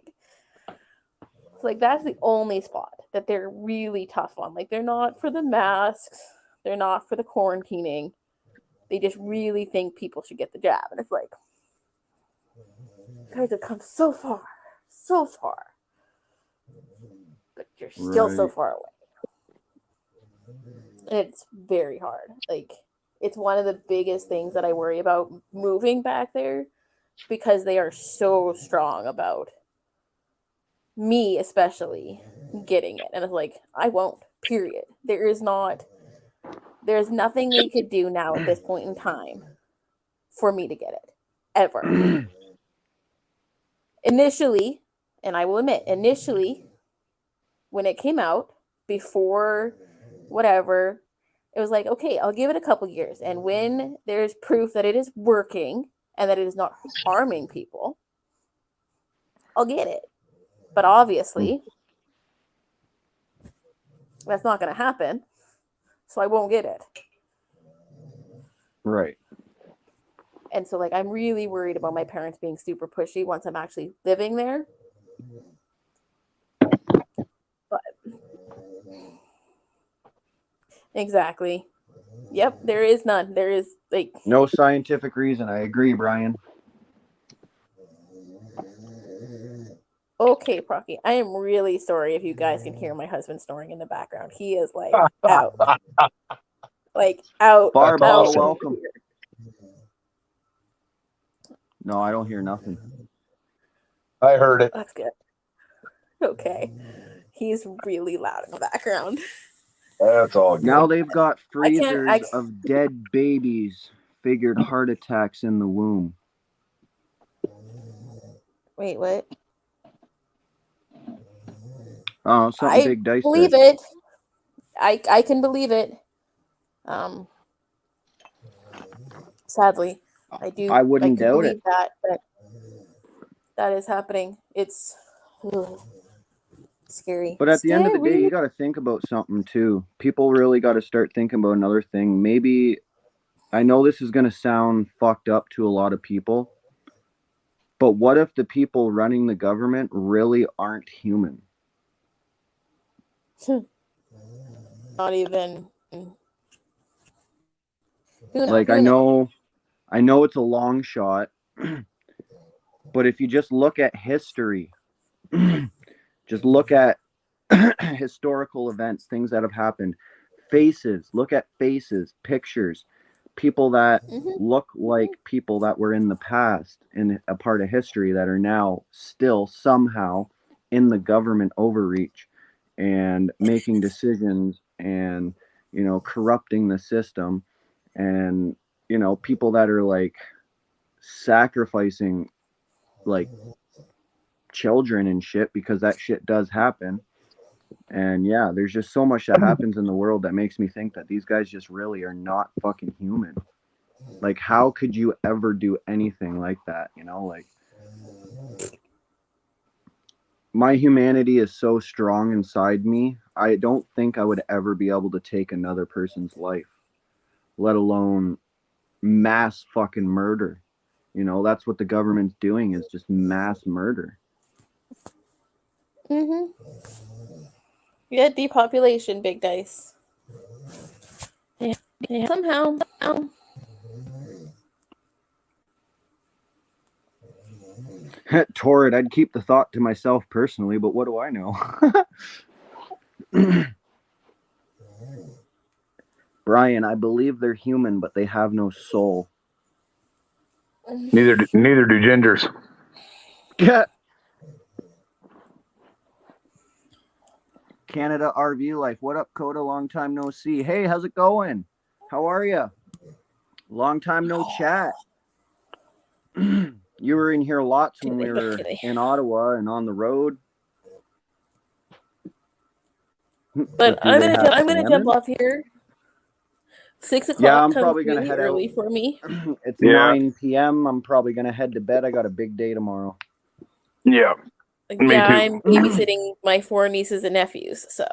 So like that's the only spot that they're really tough on. Like they're not for the masks, they're not for the quarantining. They just really think people should get the jab, and it's like, you guys have come so far, but you're still so far away. And it's very hard. Like it's one of the biggest things that I worry about moving back there because they are so strong about me, especially getting it. And it's like, I won't, period. There's nothing they could do now at this point in time for me to get it, ever. Initially, and I will admit, when it came out, before whatever, it was like, okay, I'll give it a couple years. And when there's proof that it is working and that it is not harming people, I'll get it. But obviously, that's not going to happen. So I won't get it. Right. And so, like, I'm really worried about my parents being super pushy once I'm actually living there. But exactly. Yep, there is none. There is, like, no scientific reason. I agree, Brian. Okay, Procky. I am really sorry if you guys can hear my husband snoring in the background. He is like out. Like out. Barbell, awesome. welcome. No, I don't hear nothing. I heard it. That's good. Okay. He's really loud in the background. That's all good. Now they've got I freezers of dead babies, figured heart attacks in the womb. Wait, what? Oh, something Big Dice believe said. it. I can believe it. Sadly, I do. I wouldn't can doubt believe it. that is happening. It's scary. But at the end of the day, you got to think about something too. People really got to start thinking about another thing. Maybe, I know this is going to sound fucked up to a lot of people, but what if the people running the government really aren't human? Not even. Like, I know it's a long shot, but if you just look at history, just look at historical events, things that have happened, faces, look at faces, pictures. people that Mhm. look like people that were in the past in a part of history that are now still somehow in the government overreach and making decisions and corrupting the system, and people that are like sacrificing like children and shit, because that shit does happen. And yeah, there's just so much that happens in the world that makes me think that these guys just really are not fucking human. Like, how could you ever do anything like that? Like, my humanity is so strong inside me. I don't think I would ever be able to take another person's life, let alone mass fucking murder. That's what the government's doing, is just mass murder. Mhm. Yeah, depopulation, big dice. Yeah. Somehow. Torrid, I'd keep the thought to myself personally, but what do I know? Brian, I believe they're human, but they have no soul. Neither do gingers. Canada RV Life. What up, Coda? Long time no see. Hey, how's it going? How are you? Long time no chat. You were in here lots when we were in Ottawa and on the road. But I'm gonna jump off here. 6 o'clock Yeah, I'm comes probably gonna really head early out. for me. It's 9 p.m. I'm probably gonna head to bed. I got a big day tomorrow. Yeah. Me too. I'm babysitting my 4 nieces and nephews, so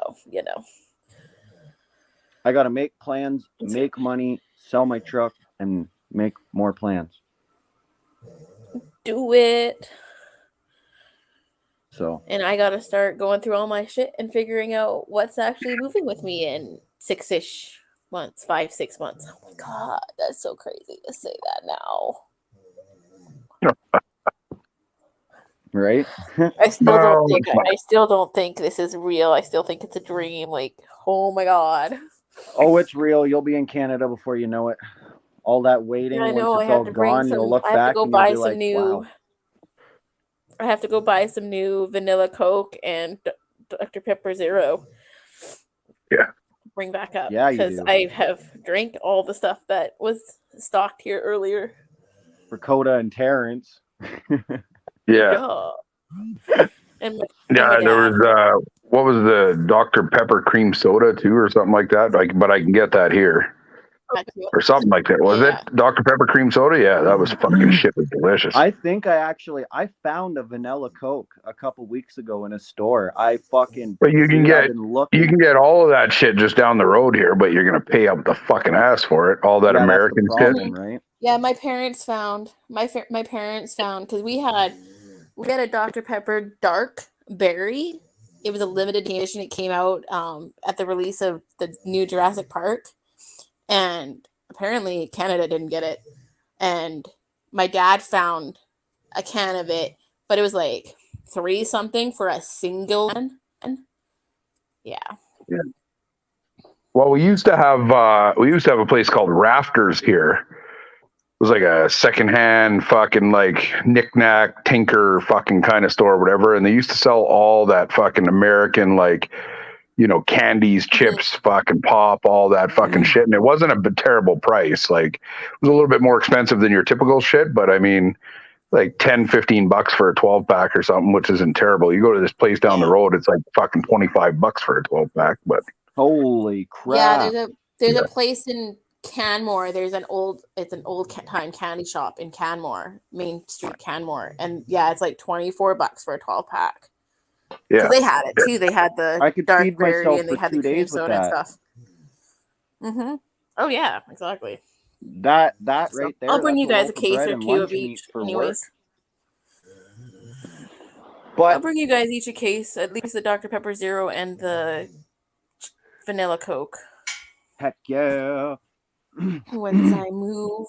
I gotta make plans, make money, sell my truck, and make more plans. Do it. So. And I gotta start going through all my shit and figuring out what's actually moving with me in 6-ish months, 5-6 months. Oh my god, that's so crazy to say that now. Right? I still don't think this is real. I still think it's a dream. Like, oh my god. Oh, it's real. You'll be in Canada before you know it. All that waiting, I know. once it's all gone, you'll look I have to back go and you'll buy be some like, new. wow. I have to go buy some new vanilla Coke and Dr. Pepper Zero. Yeah. Bring back up. Yeah, you Because do. I have drank all the stuff that was stocked here earlier. For Coda and Terrence. Yeah. And Yeah, there was what was the Dr. Pepper cream soda too, or something like that? But I can get that here. Or something like that. Was it Dr. Pepper cream soda? Yeah, that was fucking shit. Was delicious. I think I found a vanilla Coke a couple weeks ago in a store. But you can get all of that shit just down the road here, but you're gonna pay up the fucking ass for it. All that American that's the problem, shit. Right? Yeah, my parents found because we had a Dr. Pepper Dark Berry. It was a limited edition. It came out at the release of the new Jurassic Park, and apparently Canada didn't get it. And my dad found a can of it, but it was like $3 something for a single can. Yeah. Well, we used to have a place called Rafters here. It was like a secondhand fucking like knick-knack tinker fucking kind of store or whatever, and they used to sell all that fucking American like candies, chips, fucking pop, all that fucking shit. And it wasn't a terrible price. Like, it was a little bit more expensive than your typical shit, but I mean, like $10-15 for a 12-pack or something, which isn't terrible. You go to this place down the road, it's like fucking $25 for a 12-pack. But holy crap! Yeah, there's a place in Canmore. It's an old time candy shop in Canmore, Main Street, Canmore, and yeah, it's like $24 for a 12-pack. Yeah, because they had it too. They had the dark berry and they had the cream soda and stuff. Mm-hmm. Oh yeah, exactly. That right there. I'll bring you guys a case or two of each, anyways. But I'll bring you guys each a case, at least the Dr. Pepper Zero and the vanilla Coke. Heck yeah! Once I move,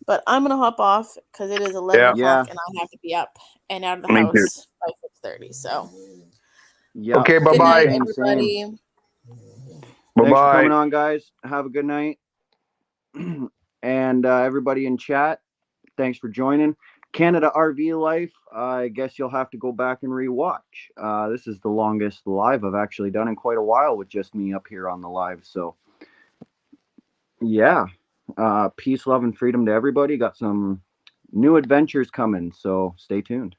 but I'm gonna hop off because it is 11 o'clock and I have to be up and out of the house by 6:30. So yeah. Okay, bye good bye, night, everybody. Thanks for Bye-bye. coming on, guys. Have a good night. And everybody in chat, thanks for joining. Canada RV Life, I guess you'll have to go back and rewatch. This is the longest live I've actually done in quite a while with just me up here on the live. So, yeah. Peace, love, and freedom to everybody. Got some new adventures coming, so stay tuned.